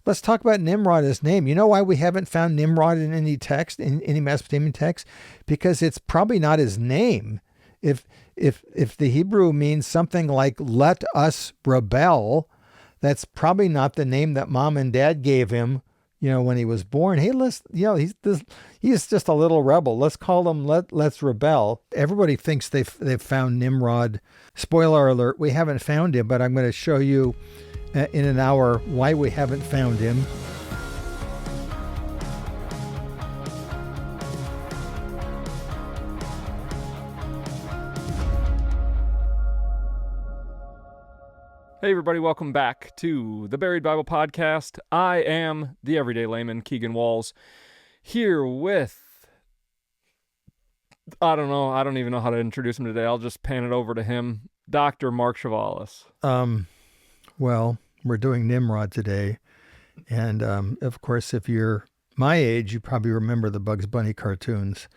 let's talk about Nimrod as name. You know why we haven't found Nimrod in any text, in any Mesopotamian text? Because it's probably not his name. If the Hebrew means something like "let us rebel," that's probably not the name that mom and dad gave him, when he was born. Hey, he's just a little rebel. Let's call him let's rebel. Everybody thinks they've found Nimrod. Spoiler alert, we haven't found him, but I'm going to show you in an hour why we haven't found him. Hey everybody, welcome back to the Buried Bible Podcast. I am the everyday layman, Keegan Walls, here with, I don't even know how to introduce him today. I'll just pan it over to him, Dr. Mark Chavalas. Well, we're doing Nimrod today, and of course, if you're my age, you probably remember the Bugs Bunny cartoons,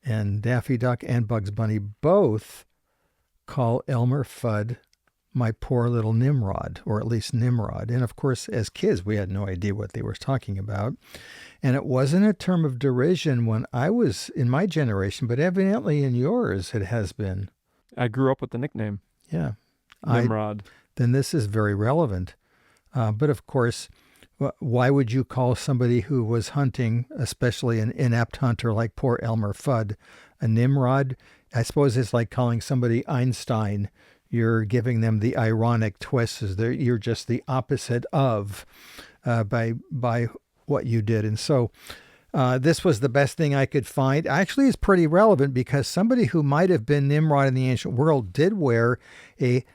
and Daffy Duck and Bugs Bunny both call Elmer Fudd my poor little Nimrod, or at least Nimrod. And of course, as kids, we had no idea what they were talking about. And it wasn't a term of derision when I was in my generation, but evidently in yours it has been. I grew up with the nickname. Yeah. Nimrod. Then this is very relevant. But of course, why would you call somebody who was hunting, especially an inept hunter like poor Elmer Fudd, a Nimrod? I suppose it's like calling somebody Einstein. You're giving them the ironic twist. You're just the opposite of by what you did. And so this was the best thing I could find. Actually, it's pretty relevant because somebody who might have been Nimrod in the ancient world did wear a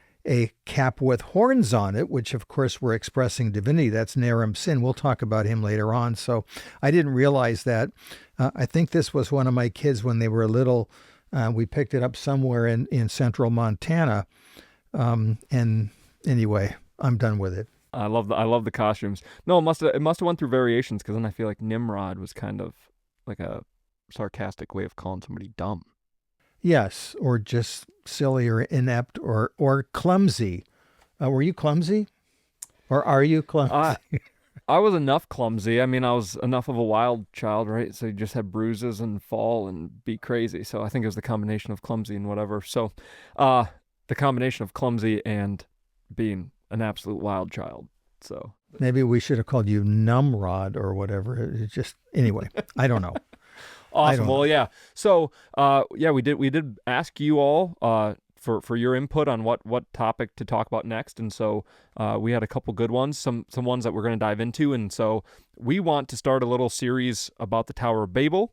cap with horns on it, which of course were expressing divinity. That's Naram-Sin. We'll talk about him later on. So I didn't realize that. I think this was one of my kids when they were little. We picked it up somewhere in central Montana. And anyway, I'm done with it. I love the costumes. No, it must have went through variations, because then I feel like Nimrod was kind of like a sarcastic way of calling somebody dumb. Yes, or just silly or inept or clumsy. Were you clumsy? Or are you clumsy? I was enough clumsy. I mean, I was enough of a wild child, right? So you just have bruises and fall and be crazy. So I think it was the combination of clumsy and whatever. So the combination of clumsy and being an absolute wild child. So maybe we should have called you Numrod or whatever. Anyway, I don't know. Awesome. Well, yeah. So we did ask you all for your input on what topic to talk about next, and so we had a couple good ones, some ones that we're going to dive into, and so we want to start a little series about the Tower of Babel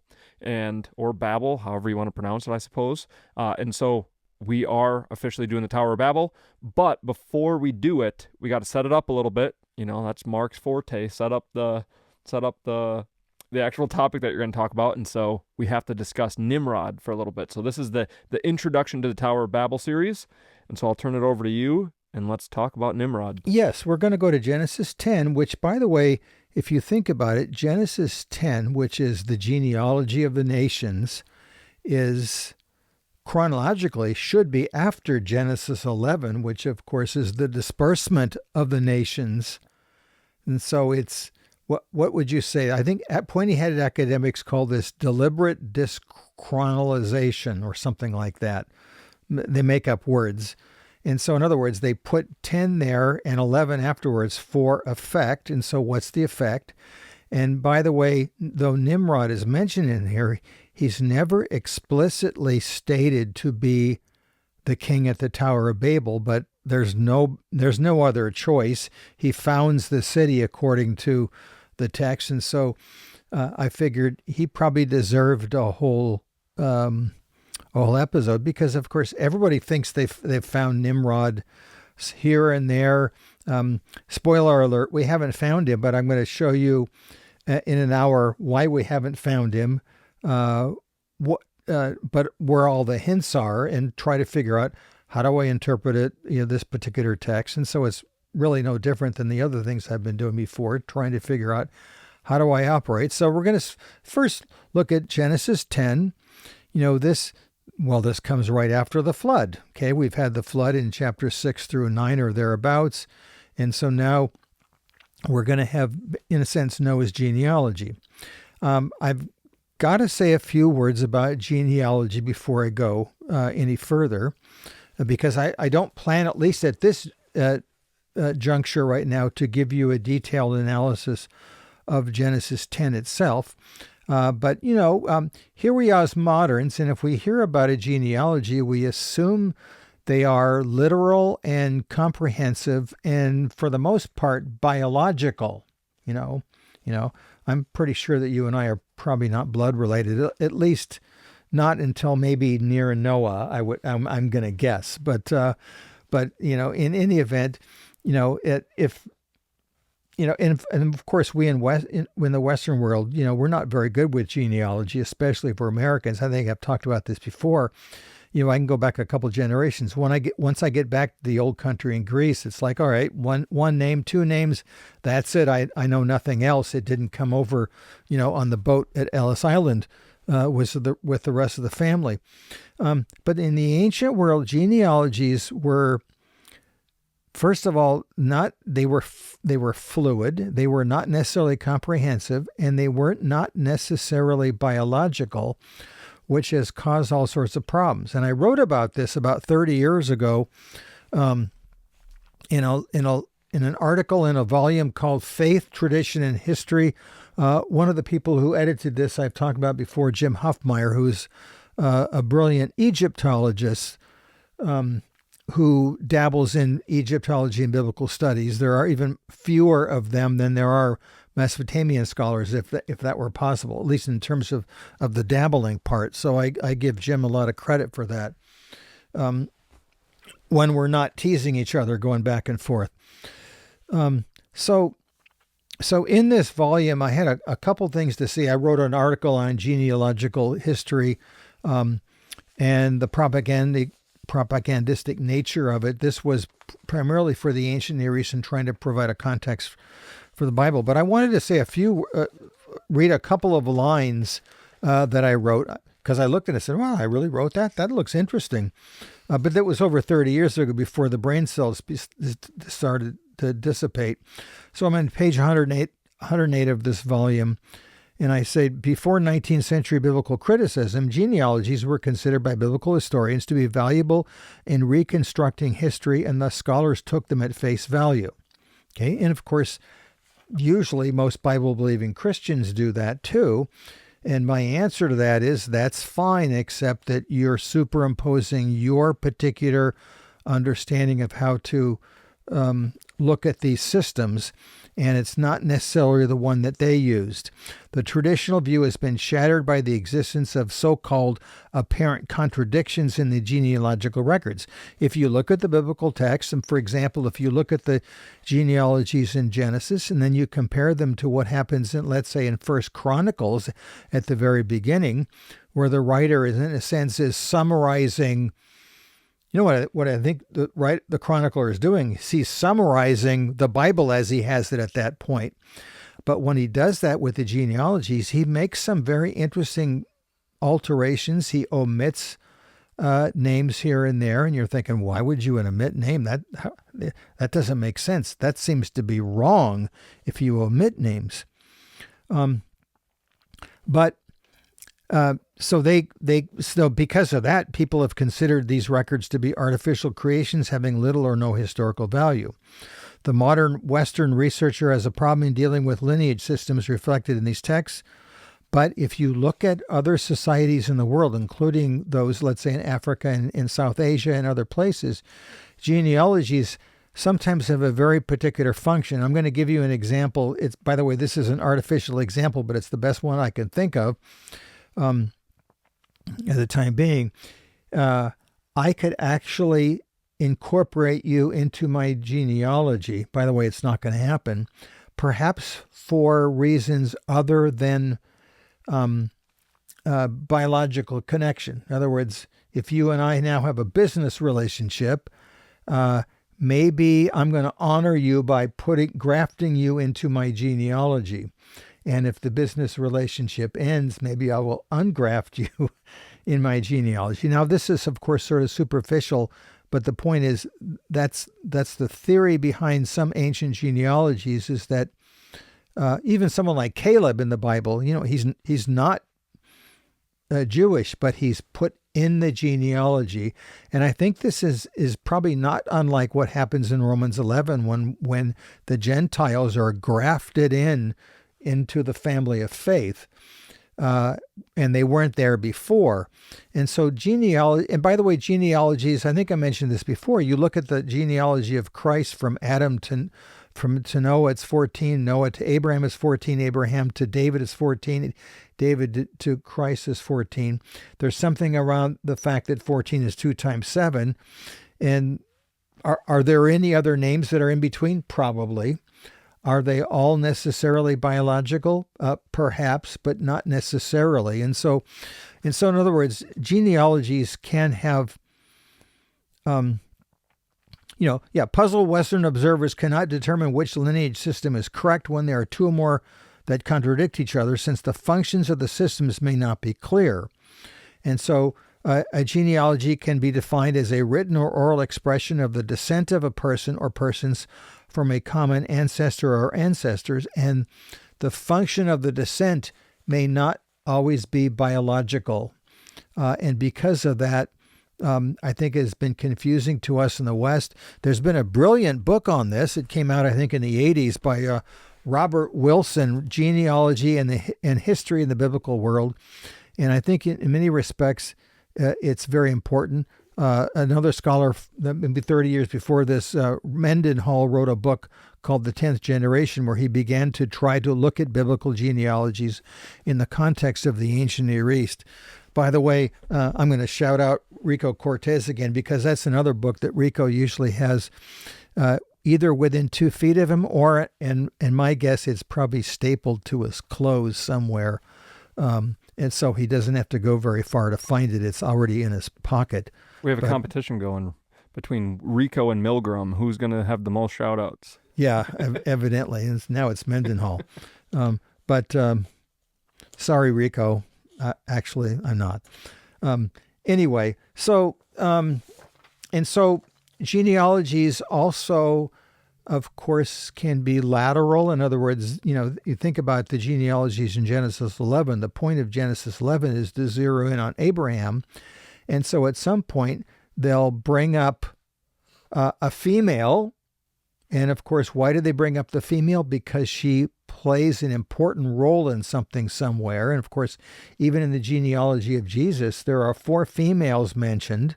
or Babel, however you want to pronounce it, I suppose. And so we are officially doing the Tower of Babel, but before we do it, we got to set it up a little bit. That's Mark's forte. Set up the actual topic that you're going to talk about, and so we have to discuss Nimrod for a little bit. So this is the introduction to the Tower of Babel series, and so I'll turn it over to you, and let's talk about Nimrod. Yes, we're going to go to Genesis 10, which, by the way, if you think about it, Genesis 10, which is the genealogy of the nations, is chronologically should be after Genesis 11, which of course is the disbursement of the nations. And so it's, what would you say? I think pointy-headed academics call this deliberate dischronalization or something like that. They make up words. And so in other words, they put 10 there and 11 afterwards for effect. And so what's the effect? And by the way, though Nimrod is mentioned in here, he's never explicitly stated to be the king at the Tower of Babel, but there's no other choice. He founds the city according to the text, and so I figured he probably deserved a whole episode, because of course everybody thinks they've found Nimrod here and there. Spoiler alert: we haven't found him, but I'm going to show you in an hour why we haven't found him. But where all the hints are, and try to figure out how do I interpret it, this particular text. And so it's really no different than the other things I've been doing before, trying to figure out how do I operate. So we're going to first look at Genesis 10. This comes right after the flood. Okay, we've had the flood in chapter 6 through 9 or thereabouts. And so now we're going to have, in a sense, Noah's genealogy. I've got to say a few words about genealogy before I go any further, because I don't plan, at least at this juncture right now, to give you a detailed analysis of Genesis 10 itself. But, here we are as moderns, and if we hear about a genealogy, we assume they are literal and comprehensive and, for the most part, biological. I'm pretty sure that you and I are probably not blood related, at least not until maybe near Noah. I'm going to guess, but in any event, and of course we in the Western world, we're not very good with genealogy, especially for Americans. I think I've talked about this before. I can go back a couple generations. Once I get back to the old country in Greece, it's like, all right, one name, two names, that's it. I know nothing else. It didn't come over, on the boat at Ellis Island, with the rest of the family. But in the ancient world, genealogies were, first of all, they were fluid. They were not necessarily comprehensive, and they weren't not necessarily biological, which has caused all sorts of problems. And I wrote about this about 30 years ago, in an article in a volume called Faith, Tradition, and History. One of the people who edited this I've talked about before, Jim Huffmeyer, who's a brilliant Egyptologist who dabbles in Egyptology and biblical studies. There are even fewer of them than there are Mesopotamian scholars, if that were possible, at least in terms of the dabbling part. So I give Jim a lot of credit for that, when we're not teasing each other, going back and forth. So in this volume, I had a couple things to see. I wrote an article on genealogical history and the propagandistic nature of it. This was primarily for the ancient Near East and trying to provide a context for the Bible. But I wanted to say read a couple of lines that I wrote, because I looked at it and said, wow, I really wrote that? That looks interesting. But that was over 30 years ago, before the brain cells started to dissipate. So I'm on page 108 of this volume, and I say, before 19th century biblical criticism, genealogies were considered by biblical historians to be valuable in reconstructing history, and thus scholars took them at face value. Okay, and of course, usually most Bible-believing Christians do that too. And my answer to that is, that's fine, except that you're superimposing your particular understanding of how to look at these systems, and it's not necessarily the one that they used. The traditional view has been shattered by the existence of so-called apparent contradictions in the genealogical records. If you look at the biblical text, and for example, if you look at the genealogies in Genesis, and then you compare them to what happens in, let's say, in First Chronicles at the very beginning, where the writer is, in a sense, is summarizing. You know what I think the chronicler is doing? He's summarizing the Bible as he has it at that point. But when he does that with the genealogies, he makes some very interesting alterations. He omits names here and there, and you're thinking, why would you omit name? That doesn't make sense. That seems to be wrong if you omit names. So because of that, people have considered these records to be artificial creations having little or no historical value. The modern Western researcher has a problem in dealing with lineage systems reflected in these texts. But if you look at other societies in the world, including those, let's say, in Africa and in South Asia and other places, genealogies sometimes have a very particular function. I'm going to give you an example. By the way, this is an artificial example, but it's the best one I can think of. At the time being, I could actually incorporate you into my genealogy. By the way, it's not going to happen, perhaps for reasons other than biological connection. In other words, if you and I now have a business relationship, maybe I'm going to honor you by grafting you into my genealogy. And if the business relationship ends, maybe I will ungraft you in my genealogy. Now, this is, of course, sort of superficial, But the point is, that's the theory behind some ancient genealogies, is that even someone like Caleb in the Bible, he's not Jewish, but he's put in the genealogy. And I think this is probably not unlike what happens in Romans 11 when the Gentiles are grafted into the family of faith, and they weren't there before. And so genealogy, and by the way, genealogies, I think I mentioned this before, you look at the genealogy of Christ from Adam to Noah, it's 14. Noah to Abraham is 14. Abraham to David is 14. David to Christ is 14. There's something around the fact that 14 is 2 times 7. And are there any other names that are in between? Probably. Are they all necessarily biological? Perhaps, but not necessarily. And so in other words, genealogies can have puzzled Western observers cannot determine which lineage system is correct when there are two or more that contradict each other, since the functions of the systems may not be clear. And so a genealogy can be defined as a written or oral expression of the descent of a person or persons from a common ancestor or ancestors, and the function of the descent may not always be biological. And because of that, I think has been confusing to us in the West. There's been a brilliant book on this. It came out, I think, in the 80s by Robert Wilson, Genealogy and History in the Biblical World. And I think in many respects, it's very important. Another scholar, maybe 30 years before this, Mendenhall, wrote a book called The 10th Generation, where he began to try to look at biblical genealogies in the context of the ancient Near East. By the way, I'm going to shout out Rico Cortez again, because that's another book that Rico usually has either within 2 feet of him, or, and my guess, it's probably stapled to his clothes somewhere. And so he doesn't have to go very far to find it. It's already in his pocket. We have a competition going between Rico and Milgram. Who's going to have the most shout-outs? Yeah, evidently. And now it's Mendenhall. But sorry, Rico. Actually, I'm not. Anyway, so genealogies also, of course, can be lateral. In other words, you think about the genealogies in Genesis 11. The point of Genesis 11 is to zero in on Abraham. And so at some point, they'll bring up a female. And of course, why do they bring up the female? Because she plays an important role in something somewhere. And of course, even in the genealogy of Jesus, there are 4 females mentioned.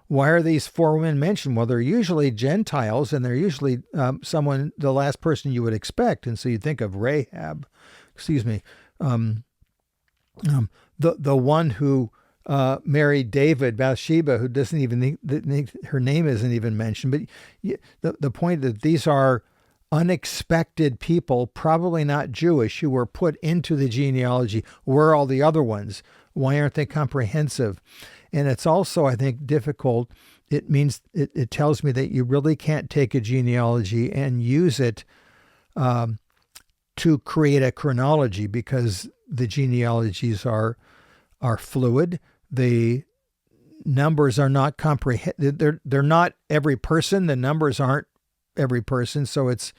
Why are these 4 women mentioned? Well, they're usually Gentiles, and they're usually the last person you would expect. And so you think of Rahab, the one who married David, Bathsheba, who doesn't even her name isn't even mentioned. But the point that these are unexpected people, probably not Jewish, who were put into the genealogy. Where are all the other ones? Why aren't they comprehensive? And it's also, I think, difficult. It means it tells me that you really can't take a genealogy and use it to create a chronology, because the genealogies are fluid. The numbers are not they're not every person. The numbers aren't every person. So it's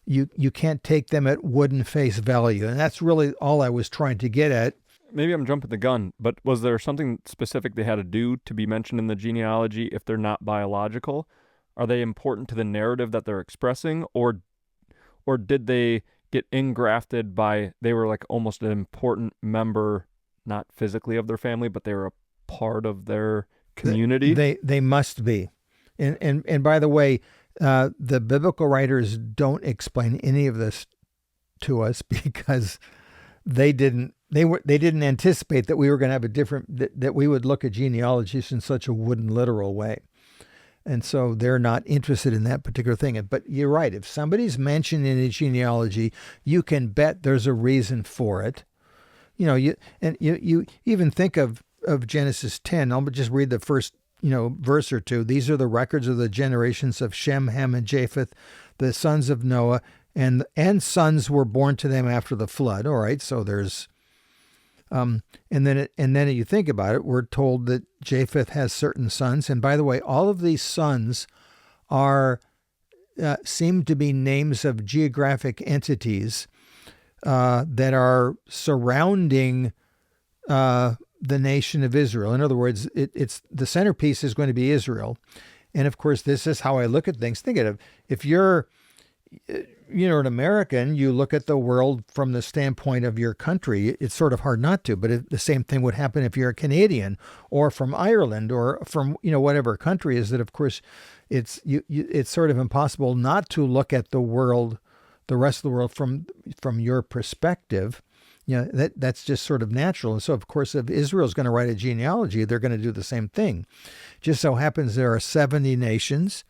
you can't take them at wooden face value. And that's really all I was trying to get at. Maybe I'm jumping the gun, but was there something specific they had to do to be mentioned in the genealogy if they're not biological? Are they important to the narrative that they're expressing, or did they get ingrafted they were like almost an important member, not physically of their family, but they were a part of their community? They must be. And by the way, the biblical writers don't explain any of this to us, because they didn't anticipate that we were going to have that we would look at genealogies in such a wooden, literal way. And so they're not interested in that particular thing. But you're right. If somebody's mentioned in a genealogy, you can bet there's a reason for it. You even think of Genesis 10. I'll just read the first verse or two. These are the records of the generations of Shem, Ham, and Japheth, the sons of Noah, and sons were born to them after the flood. All right, so there's And then you think about it, we're told that Japheth has certain sons. And by the way, all of these sons seem to be names of geographic entities that are surrounding the nation of Israel. In other words, it's the centerpiece is going to be Israel. And of course, this is how I look at things. Think of it. If you're an American, you look at the world from the standpoint of your country. It's sort of hard not to, but the same thing would happen if you're a Canadian or from Ireland or from, whatever country is that, of course, it's sort of impossible not to look at the world, the rest of the world from your perspective. That's just sort of natural. And so, of course, if Israel's going to write a genealogy, they're going to do the same thing. Just so happens there are 70 nations,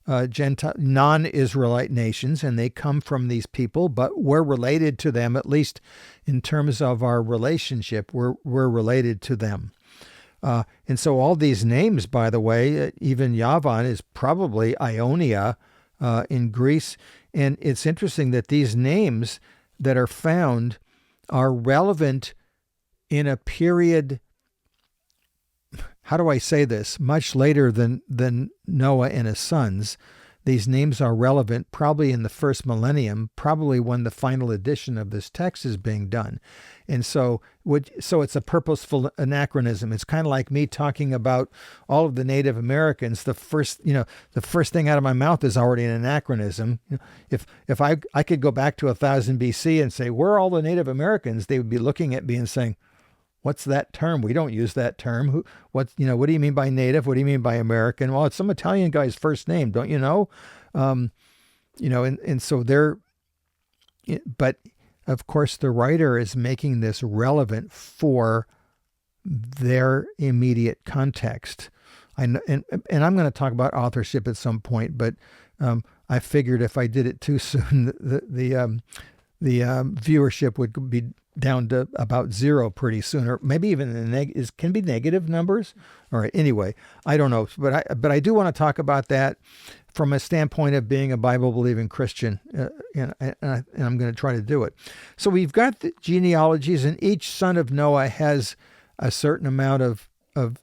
non-Israelite nations, and they come from these people, but we're related to them, at least in terms of our relationship, we're related to them. And so all these names, by the way, even Yavan is probably Ionia in Greece. And it's interesting that these names that are found are relevant in a period, how do I say this, much later than Noah and his sons. These names are relevant probably in the first millennium, probably when the final edition of this text is being done. And so it's a purposeful anachronism. It's kind of like me talking about all of the Native Americans. The first thing out of my mouth is already an anachronism. If I could go back to 1000 BC and say, where are all the Native Americans? They would be looking at me and saying, what's that term? We don't use that term. What do you mean by native? What do you mean by American? Well, it's some Italian guy's first name, don't you know? And so but of course the writer is making this relevant for their immediate context. And I'm going to talk about authorship at some point, but I figured if I did it too soon, the viewership would be down to about 0 pretty soon, or maybe even can be negative numbers. All right. Anyway, I don't know, but I do want to talk about that from a standpoint of being a Bible-believing Christian, and I'm going to try to do it. So we've got the genealogies, and each son of Noah has a certain amount of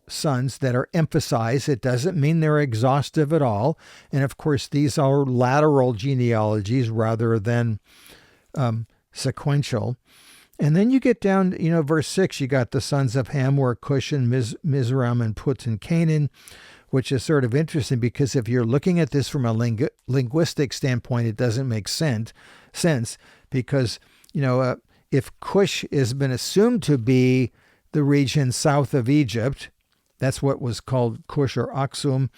sons that are emphasized. It doesn't mean they're exhaustive at all. And of course, these are lateral genealogies rather than sequential. And then you get down, verse 6, you got the sons of Ham were Cush and Mizraim and Put and Canaan, which is sort of interesting because if you're looking at this from a linguistic standpoint, it doesn't make sense because, if Cush has been assumed to be the region south of Egypt, that's what was called Cush or Aksum.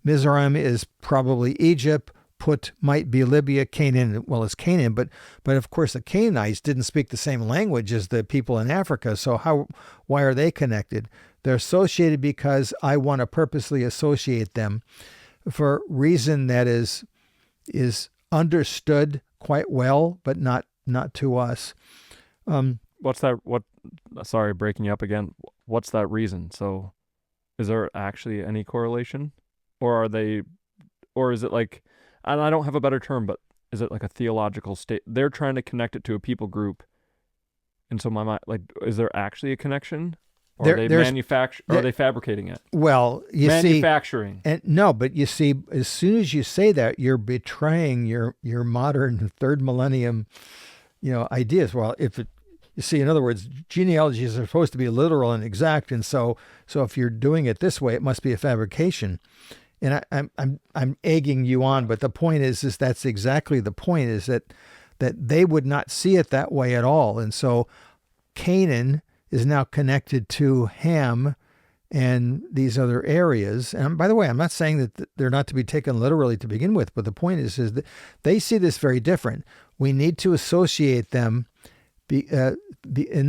Mizraim is probably Egypt. Put might be Libya. Canaan, well, it's Canaan, but of course the Canaanites didn't speak the same language as the people in Africa. So why are they connected? They're associated because I want to purposely associate them for a reason that is understood quite well, but not to us. What's that? Sorry, breaking you up again. What's that reason? So, is there actually any correlation, or is it like? And I don't have a better term, but is it like a theological state? They're trying to connect it to a people group. And so my mind, is there actually a connection? Or are they fabricating it? Well, manufacturing. But you see, as soon as you say that, you're betraying your modern third millennium, ideas. Well, you see, in other words, genealogies are supposed to be literal and exact. And so if you're doing it this way, it must be a fabrication. And I'm egging you on, but the point is that's exactly the point, is that they would not see it that way at all. And so Canaan is now connected to Ham and these other areas. And by the way, I'm not saying that they're not to be taken literally to begin with, but the point is that they see this very different. We need to associate them, and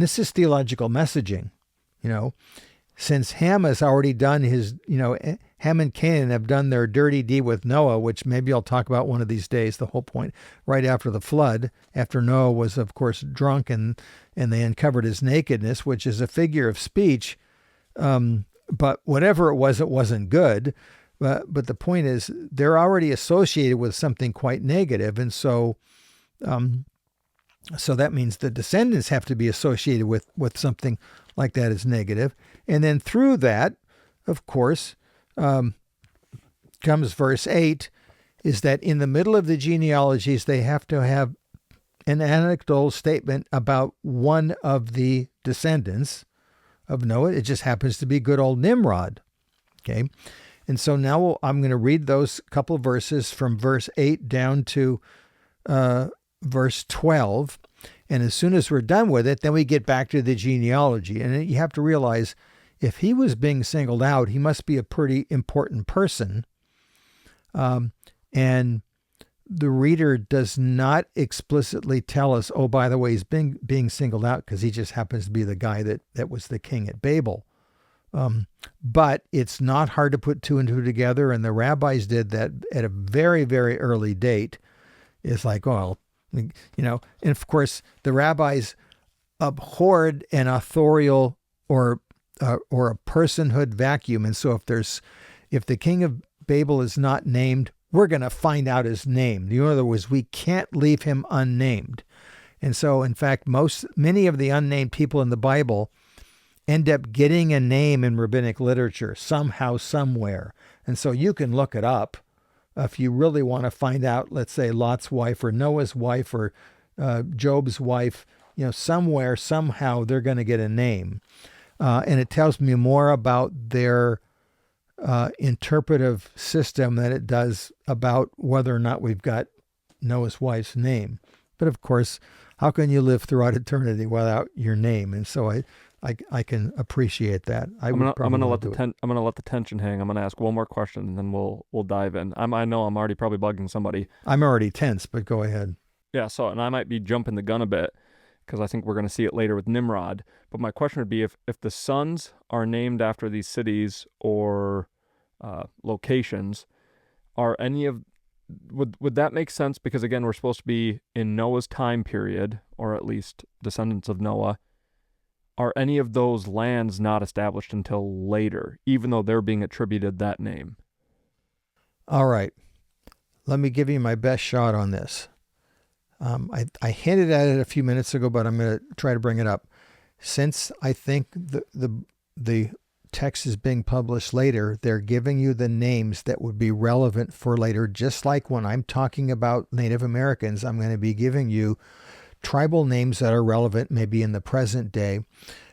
this is theological messaging, Since Ham has already done his, Ham and Canaan have done their dirty deed with Noah, which maybe I'll talk about one of these days, the whole point, right after the flood, after Noah was, of course, drunk and they uncovered his nakedness, which is a figure of speech. But whatever it wasn't good. But the point is, they're already associated with something quite negative. And so So that means the descendants have to be associated with something like that as negative. And then through that, of course, comes verse 8, is that in the middle of the genealogies, they have to have an anecdotal statement about one of the descendants of Noah. It just happens to be good old Nimrod. Okay. And so now I'm going to read those couple of verses from verse 8 down to verse 12. And as soon as we're done with it, then we get back to the genealogy. And you have to realize, if he was being singled out, he must be a pretty important person. And the reader does not explicitly tell us, oh, by the way, he's being singled out because he just happens to be the guy that was the king at Babel. But it's not hard to put two and two together, and the rabbis did that at a very, very early date. It's like, well, and of course, the rabbis abhorred an authorial or a personhood vacuum. And so if the king of Babel is not named, we're going to find out his name. In other words, we can't leave him unnamed. And so, in fact, many of the unnamed people in the Bible end up getting a name in rabbinic literature somehow, somewhere. And so you can look it up if you really want to find out, let's say, Lot's wife or Noah's wife or Job's wife, somewhere, somehow they're going to get a name. And it tells me more about their interpretive system than it does about whether or not we've got Noah's wife's name. But of course, how can you live throughout eternity without your name? And so I can appreciate that. I'm gonna let the tension hang. I'm gonna ask one more question, and then we'll dive in. I know I'm already probably bugging somebody. I'm already tense, but go ahead. Yeah. So, and I might be jumping the gun a bit, because I think we're going to see it later with Nimrod. But my question would be, if the sons are named after these cities or locations, are any of would that make sense? Because again, we're supposed to be in Noah's time period, or at least descendants of Noah. Are any of those lands not established until later, even though they're being attributed that name? All right. Let me give you my best shot on this. I hinted at it a few minutes ago, but I'm going to try to bring it up. Since I think the text is being published later, they're giving you the names that would be relevant for later. Just like when I'm talking about Native Americans, I'm going to be giving you tribal names that are relevant maybe in the present day.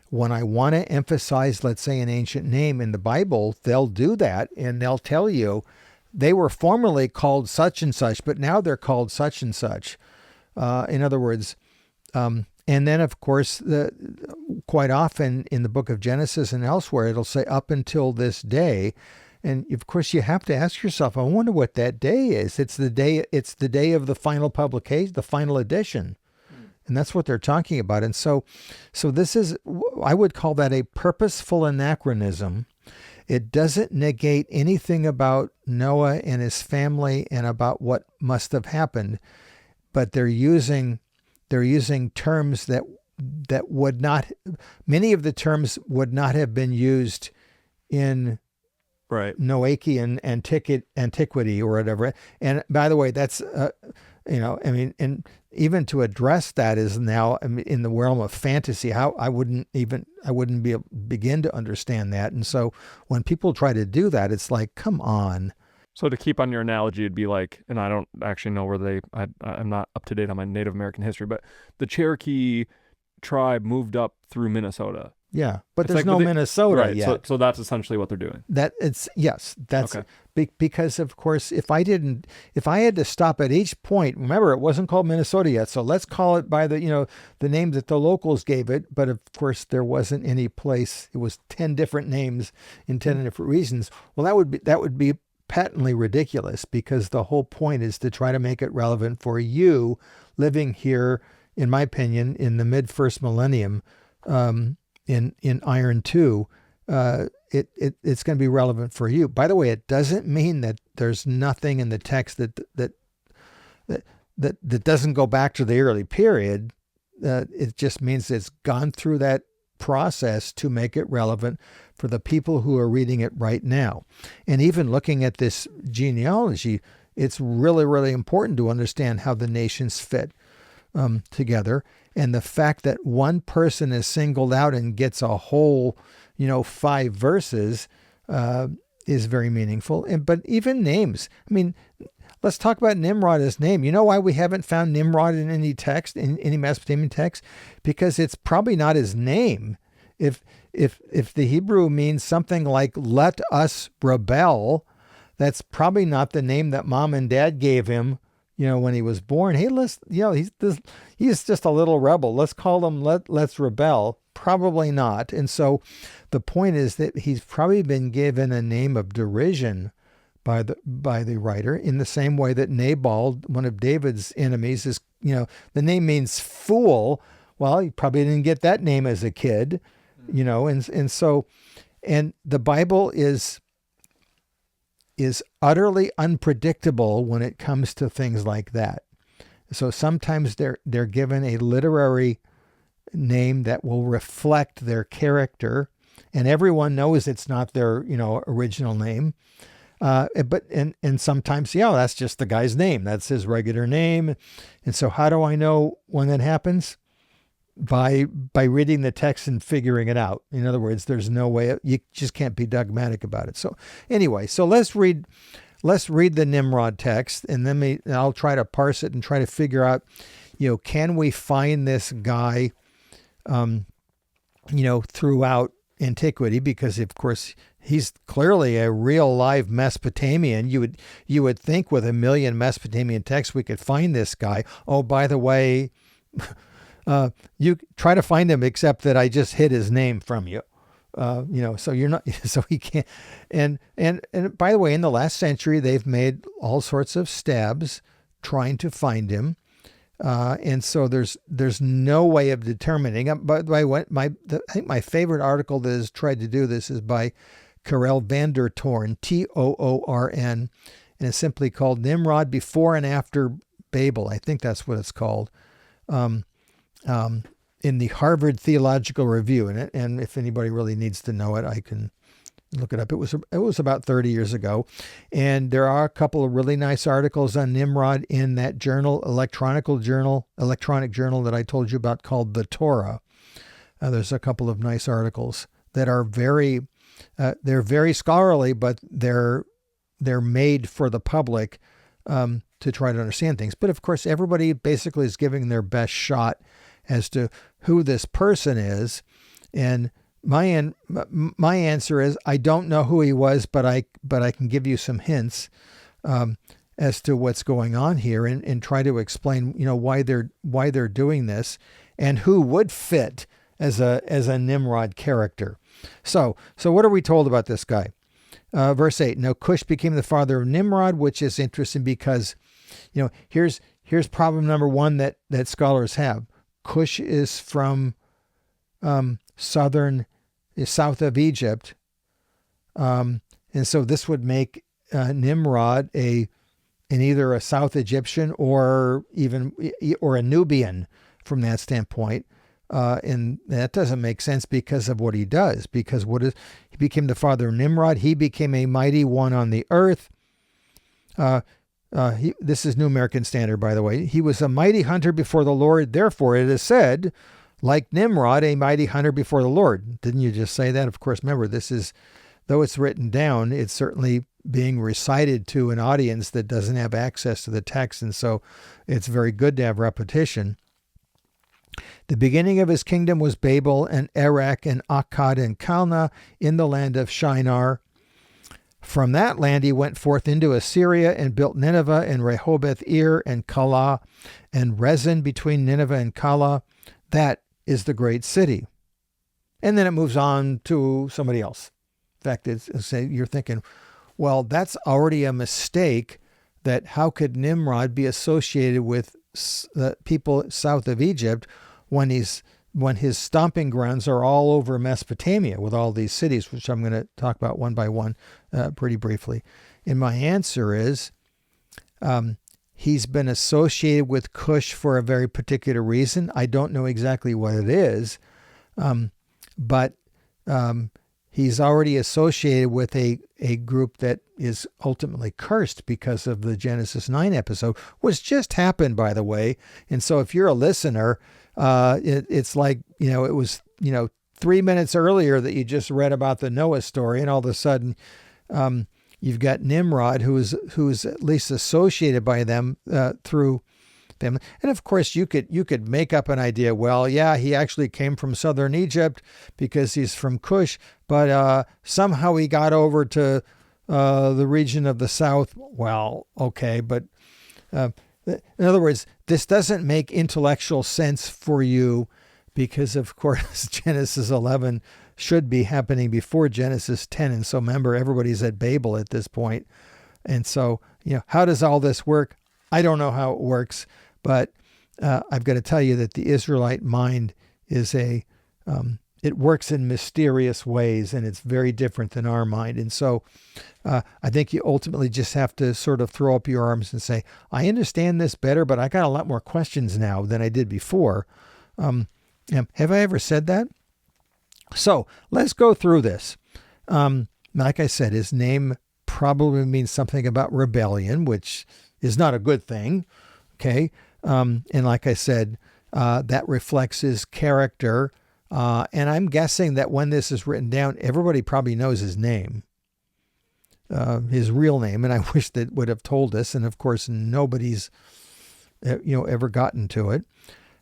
When I want to emphasize, let's say, an ancient name in the Bible, they'll do that, and they'll tell you they were formerly called such and such, but now they're called such and such. In other words, and then, of course, quite often in the book of Genesis and elsewhere, it'll say up until this day. And of course, you have to ask yourself, I wonder what that day is. It's the day of the final publication, the final edition. And that's what they're talking about. And so this is, I would call that a purposeful anachronism. It doesn't negate anything about Noah and his family and about what must have happened, but they're using terms that would not, many of the terms would not have been used in Noachian antiquity or whatever. And by the way, that's and even to address that is now in the realm of fantasy. How I wouldn't begin to understand that. And so when people try to do that, it's like, come on. So to keep on your analogy, it'd be like, and I don't actually know where I'm not up to date on my Native American history, but the Cherokee tribe moved up through Minnesota. Yeah, but there's no Minnesota yet. So that's essentially what they're doing. That's okay. Because of course, if I had to stop at each point, remember it wasn't called Minnesota yet, so let's call it by the name that the locals gave it. But of course, there wasn't any place. It was 10 different names in 10 different reasons. Well, that would be patently ridiculous, because the whole point is to try to make it relevant for you living here, in my opinion, in the mid-first millennium. In Iron 2, it's going to be relevant for you. By the way, it doesn't mean that there's nothing in the text that doesn't go back to the early period. It just means it's gone through that process to make it relevant for the people who are reading it right now. And even looking at this genealogy, it's really, really important to understand how the nations fit. together. And the fact that one person is singled out and gets a whole, 5 verses is very meaningful. But even names, let's talk about Nimrod as name. You know why we haven't found Nimrod in any text, in any Mesopotamian text? Because it's probably not his name. If the Hebrew means something like "let us rebel," that's probably not the name that mom and dad gave him, when he was born. Hey, he's just a little rebel. Let's call him let's rebel. Probably not. And so the point is that he's probably been given a name of derision by the writer, in the same way that Nabal, one of David's enemies, is, the name means fool. Well, he probably didn't get that name as a kid, and so the Bible is utterly unpredictable when it comes to things like that. So sometimes they're given a literary name that will reflect their character, and everyone knows it's not their original name. But sometimes, that's just the guy's name. That's his regular name. And so how do I know when that happens? By reading the text and figuring it out. In other words, there's no way, you just can't be dogmatic about it. So anyway, let's read the Nimrod text, and then I'll try to parse it and try to figure out, can we find this guy, throughout antiquity? Because of course he's clearly a real live Mesopotamian. You would think with 1 million Mesopotamian texts we could find this guy. Oh, by the way, you try to find him, except that I just hid his name from you. So you're not, so he can't. And by the way, in the last century, they've made all sorts of stabs trying to find him. And so there's no way of determining. By the way, I think my favorite article that has tried to do this is by Karel van der Toorn, Toorn, and it's simply called Nimrod Before and After Babel. I think that's what it's called. In the Harvard Theological Review, and if anybody really needs to know it, I can look it up. It was about 30 years ago, and there are a couple of really nice articles on Nimrod in that journal, electronic journal that I told you about called The Torah. There's a couple of nice articles that are they're very scholarly, but they're made for the public to try to understand things. But of course, everybody basically is giving their best shot as to who this person is. And my answer is, I don't know who he was, but I can give you some hints as to what's going on here, and try to explain, why they're doing this, and who would fit as a Nimrod character. So what are we told about this guy? Verse 8. Now Cush became the father of Nimrod, which is interesting because, here's problem number one that scholars have. Cush is from south of Egypt, and so this would make Nimrod either a South Egyptian or a Nubian from that standpoint, and that doesn't make sense because of what he does. Because he became the father of Nimrod. He became a mighty one on the earth. This is New American Standard, by the way. He was a mighty hunter before the Lord. Therefore, it is said, like Nimrod, a mighty hunter before the Lord. Didn't you just say that? Of course, remember, this is, though it's written down, it's certainly being recited to an audience that doesn't have access to the text. And so it's very good to have repetition. The beginning of his kingdom was Babel and Erech and Akkad and Calneh in the land of Shinar. From that land he went forth into Assyria and built Nineveh and Rehoboth-ir and Calah and Rezin between Nineveh and Calah. That is the great city. And then it moves on to somebody else. In fact, you're thinking, well, that's already a mistake, that how could Nimrod be associated with the people south of Egypt when his stomping grounds are all over Mesopotamia with all these cities, which I'm going to talk about one by one pretty briefly. And my answer is he's been associated with Cush for a very particular reason. I don't know exactly what it is, but he's already associated with a group that is ultimately cursed because of the Genesis 9 episode, which just happened, by the way. And so if you're a listener, it's like, it was, 3 minutes earlier that you just read about the Noah story, and all of a sudden you've got Nimrod, who's at least associated by them through them. And of course, you could make up an idea. Well, yeah, he actually came from southern Egypt because he's from Cush, but somehow he got over to the region of the south. Well, okay, but in other words, this doesn't make intellectual sense for you because, of course, Genesis 11 should be happening before Genesis 10. And so remember, everybody's at Babel at this point. And so, how does all this work? I don't know how it works, but I've got to tell you that the Israelite mind is it works in mysterious ways, and it's very different than our mind. And so I think you ultimately just have to sort of throw up your arms and say, I understand this better, but I got a lot more questions now than I did before. Have I ever said that? So let's go through this. Like I said, his name probably means something about rebellion, which is not a good thing. Okay. And like I said, that reflects his character. And I'm guessing that when this is written down, everybody probably knows his name, his real name. And I wish that would have told us. And of course, nobody's, ever gotten to it.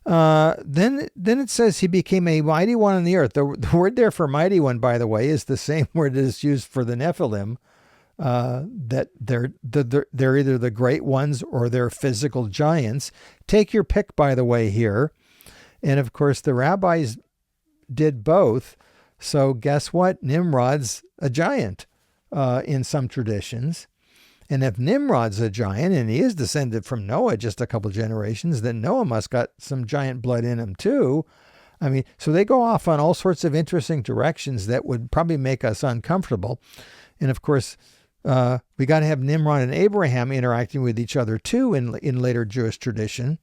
Then it says he became a mighty one on the earth. The word there for mighty one, by the way, is the same word that is used for the Nephilim. That they're either the great ones or they're physical giants. Take your pick, by the way, here. And of course, the rabbis did both. So guess what? Nimrod's a giant in some traditions. And if Nimrod's a giant, and he is descended from Noah just a couple generations, then Noah must got some giant blood in him too. I mean, so they go off on all sorts of interesting directions that would probably make us uncomfortable. And of course, we got to have Nimrod and Abraham interacting with each other too in later Jewish tradition,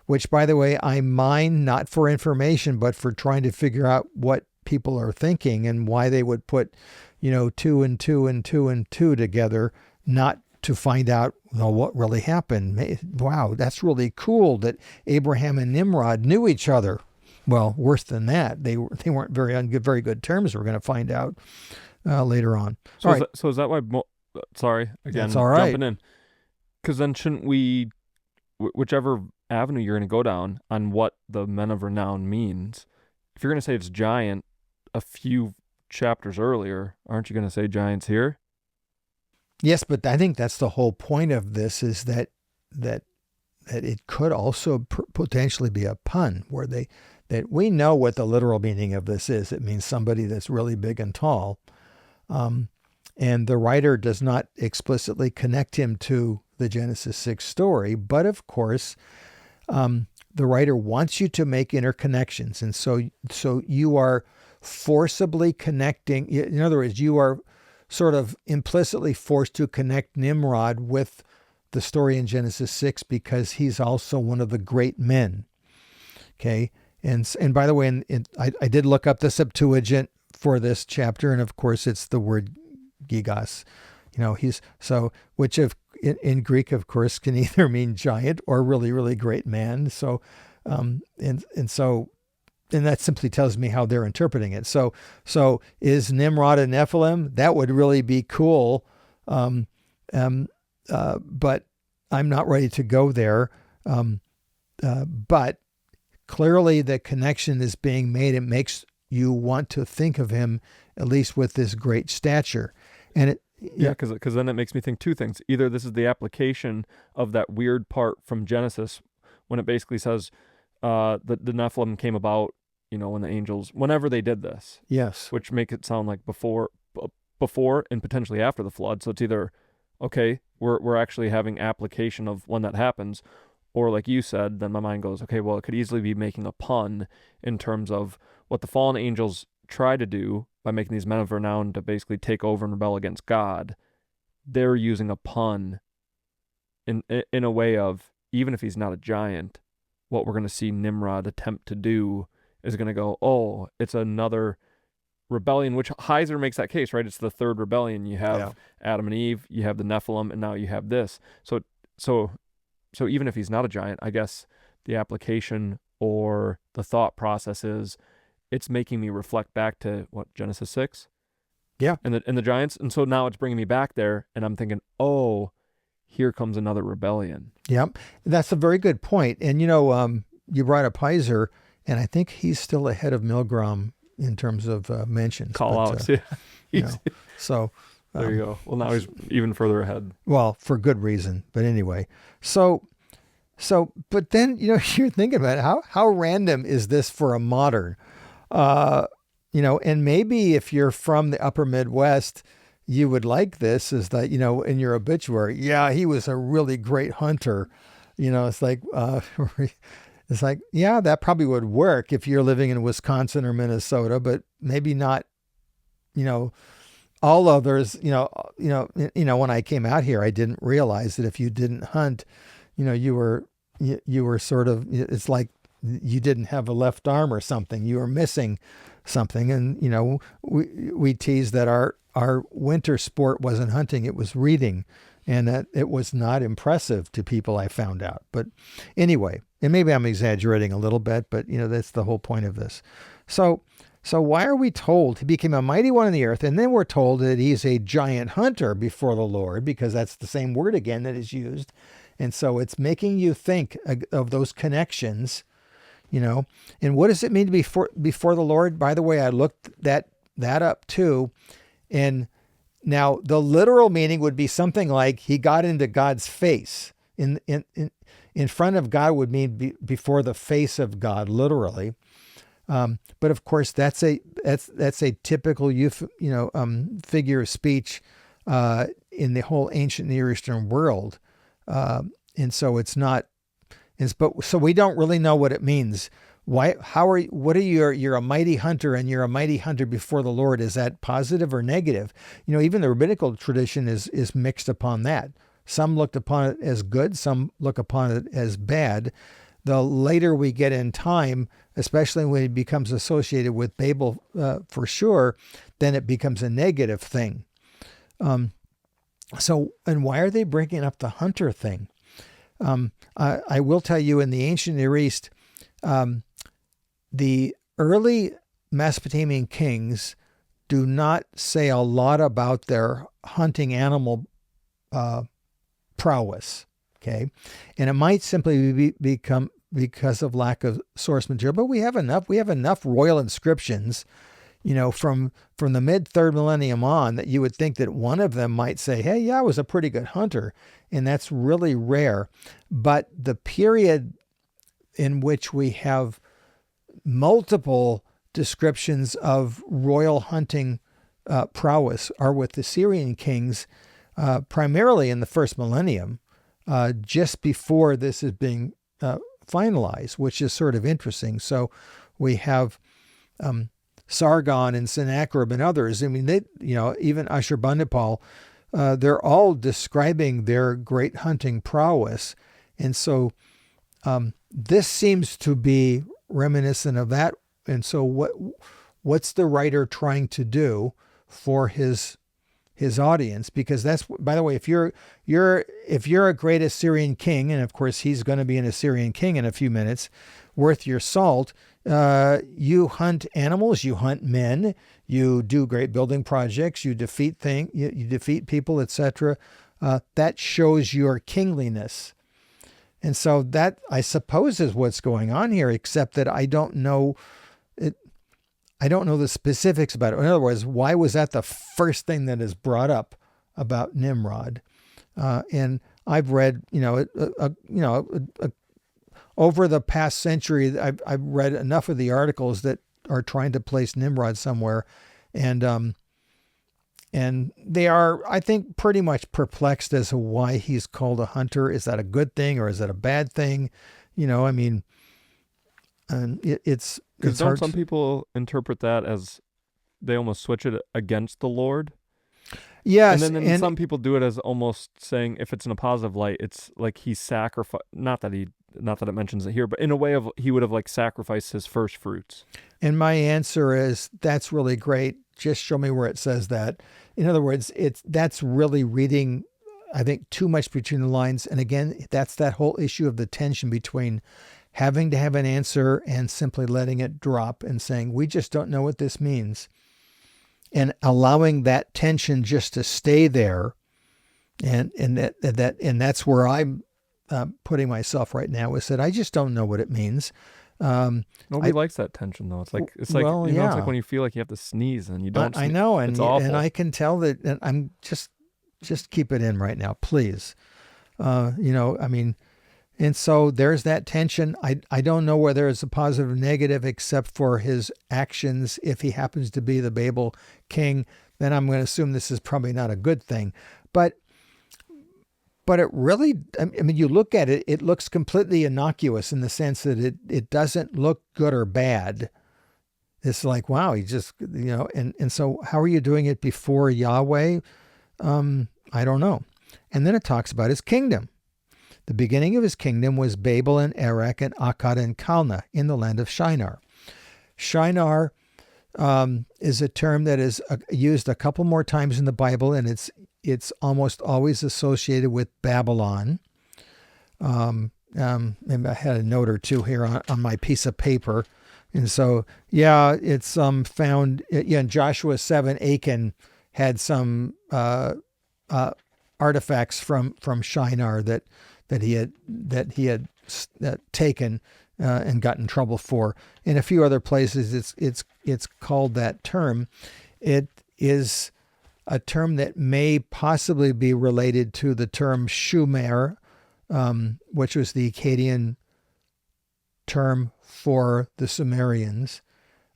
which, by the way, I mine not for information, but for trying to figure out what people are thinking and why they would put, 2 and 2 and 2 and 2 together, not to find out what really happened. Wow, that's really cool that Abraham and Nimrod knew each other. Well, worse than that, they weren't very good terms. We're going to find out later on. So is that why? Sorry, again, that's all right. Jumping in, because then shouldn't we, whichever avenue you're going to go down on what the men of renown means, if you're going to say it's giant, a few chapters earlier, aren't you going to say giants here? Yes, but I think that's the whole point of this, is that it could also potentially be a pun, where that we know what the literal meaning of this is. It means somebody that's really big and tall. And the writer does not explicitly connect him to the Genesis 6 story, but of course, the writer wants you to make interconnections. And so you are forcibly connecting. In other words, you are sort of implicitly forced to connect Nimrod with the story in Genesis 6 because he's also one of the great men. Okay. And by the way, I did look up the Septuagint for this chapter, and of course it's the word gigas. Which in Greek, of course, can either mean giant or really, really great man. So, and that simply tells me how they're interpreting it. So is Nimrod a Nephilim? That would really be cool. But I'm not ready to go there. But clearly the connection is being made. It makes you want to think of him, at least with this great stature. And because then it makes me think two things. Either this is the application of that weird part from Genesis when it basically says the Nephilim came about, when the angels, whenever they did this. Yes. Which make it sound like before and potentially after the flood. So it's either, okay, we're actually having application of when that happens, or like you said, then my mind goes, okay, well, it could easily be making a pun in terms of what the fallen angels try to do by making these men of renown to basically take over and rebel against God. They're using a pun in a way of, even if he's not a giant, what we're going to see Nimrod attempt to do is going to go, oh, it's another rebellion, which Heiser makes that case, right? It's the third rebellion. You have Adam and Eve, you have the Nephilim, and now you have this. So even if he's not a giant, I guess the application or the thought process is it's making me reflect back to what, Genesis 6? Yeah. And the giants. And so now it's bringing me back there, and I'm thinking, oh, here comes another rebellion. Yep. That's a very good point. And, you brought up Heiser, and I think he's still ahead of Milgram in terms of mentions. Call-outs, yeah. So there you go. Well, now he's even further ahead. Well, for good reason. But anyway, but then, you're thinking about it, how random is this for a modern? And maybe if you're from the upper Midwest, you would like this, is that, in your obituary, he was a really great hunter. It's like, that probably would work if you're living in Wisconsin or Minnesota, but maybe not, all others, when I came out here, I didn't realize that if you didn't hunt, you were sort of, it's like you didn't have a left arm or something, you were missing something. And, we tease that our winter sport wasn't hunting, it was reading, and that it was not impressive to people, I found out. But anyway, and maybe I'm exaggerating a little bit, but that's the whole point of this. So why are we told he became a mighty one on the earth, and then we're told that he's a giant hunter before the Lord, because that's the same word again that is used. And so it's making you think of those connections, and what does it mean to be before the Lord? By the way, I looked that up too. And now the literal meaning would be something like he got into God's face. In front of God would mean before the face of God, literally. But of course, that's a typical figure of speech in the whole ancient Near Eastern world, and so it's not. So we don't really know what it means. Why? You're a mighty hunter, and you're a mighty hunter before the Lord. Is that positive or negative? Even the rabbinical tradition is mixed upon that. Some looked upon it as good, some look upon it as bad. The later we get in time, especially when it becomes associated with Babel, for sure, then it becomes a negative thing. And why are they bringing up the hunter thing? I will tell you, in the ancient Near East, the early Mesopotamian kings do not say a lot about their hunting animal prowess. Okay, and it might simply become because of lack of source material, but we have enough royal inscriptions, from the mid third millennium on, that you would think that one of them might say, hey, I was a pretty good hunter, and that's really rare. But the period in which we have multiple descriptions of royal hunting prowess are with the Syrian kings, primarily in the first millennium, just before this is being finalized, which is sort of interesting. So we have Sargon and Sennacherib and others. I mean, even Ashurbanipal, they're all describing their great hunting prowess. And so this seems to be reminiscent of that. And so what's the writer trying to do for his audience? Because that's, by the way, if you're a great Assyrian king, and of course he's going to be an Assyrian king in a few minutes, worth your salt, you hunt animals, you hunt men, you do great building projects, you defeat you defeat people, etc. That shows your kingliness. And so that, I suppose, is what's going on here, except that I don't know it. I don't know the specifics about it. In other words, why was that the first thing that is brought up about Nimrod? And I've read, over the past century, I've read enough of the articles that are trying to place Nimrod somewhere, and they are, I think, pretty much perplexed as to why he's called a hunter. Is that a good thing or is that a bad thing? It's because don't some people interpret that as they almost switch it against the Lord? Yes, and then some people do it as almost saying, if it's in a positive light, it's like he sacrificed. Not that he not that it mentions it here, but in a way of he would have like sacrificed his first fruits. And my answer is, that's really great. Just show me where it says that. In other words, that's really reading, I think, too much between the lines. And again, that's that whole issue of the tension between having to have an answer and simply letting it drop and saying, we just don't know what this means. And allowing that tension just to stay there. And that's where I'm putting myself right now, is that I just don't know what it means. Nobody likes that tension, though. It's like it's like when you feel like you have to sneeze and you don't. I know, and it's awful. And I can tell that. And I'm just keep it in right now, please. And so there's that tension. I don't know whether it's a positive or negative, except for his actions. If he happens to be the Babel king, then I'm going to assume this is probably not a good thing. But it really, I mean, you look at it, it looks completely innocuous in the sense that it doesn't look good or bad. It's like, wow, he just, and so how are you doing it before Yahweh? I don't know. And then it talks about his kingdom. The beginning of his kingdom was Babel and Erech and Akkad and Calneh in the land of Shinar. Shinar is a term that is used a couple more times in the Bible, and it's almost always associated with Babylon. Maybe I had a note or two here on my piece of paper. And so, it's found in Joshua 7. Achan had some artifacts from Shinar that he had taken and got in trouble for. In a few other places, it's called that term. It is a term that may possibly be related to the term Shumer, which was the Akkadian term for the Sumerians.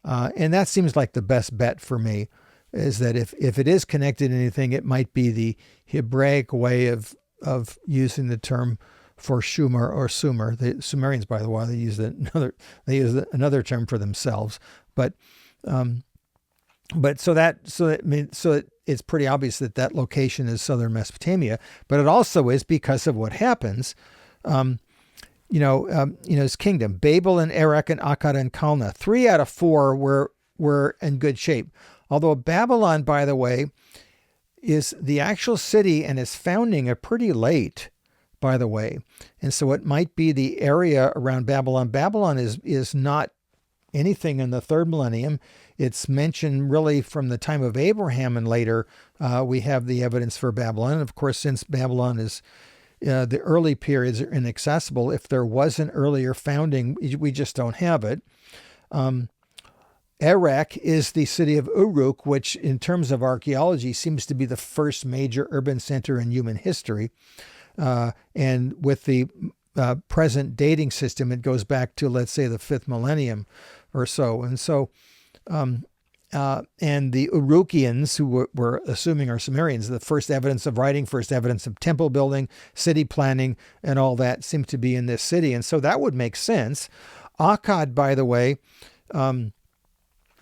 And that seems like the best bet for me, is that if it is connected to anything, it might be the Hebraic way of using the term for Shumer or Sumer. The Sumerians, by the way, they use another term for themselves. But it's pretty obvious that location is southern Mesopotamia. But it also is because of what happens. His kingdom, Babel and Erech and Akkad and Calneh. 3 out of 4 were in good shape. Although Babylon, by the way, is the actual city and its founding are pretty late, by the way. And so it might be the area around Babylon. Babylon is not anything in the 3rd millennium. It's mentioned really from the time of Abraham and later. We have the evidence for Babylon. And of course, since Babylon is the early periods are inaccessible, if there was an earlier founding, we just don't have it. Erech is the city of Uruk, which in terms of archaeology seems to be the first major urban center in human history. And with the present dating system, it goes back to, let's say, the 5th millennium or so. And so, and the Urukians, who we're assuming are Sumerians, the first evidence of writing, first evidence of temple building, city planning, and all that seem to be in this city. And so that would make sense. Akkad, by the way,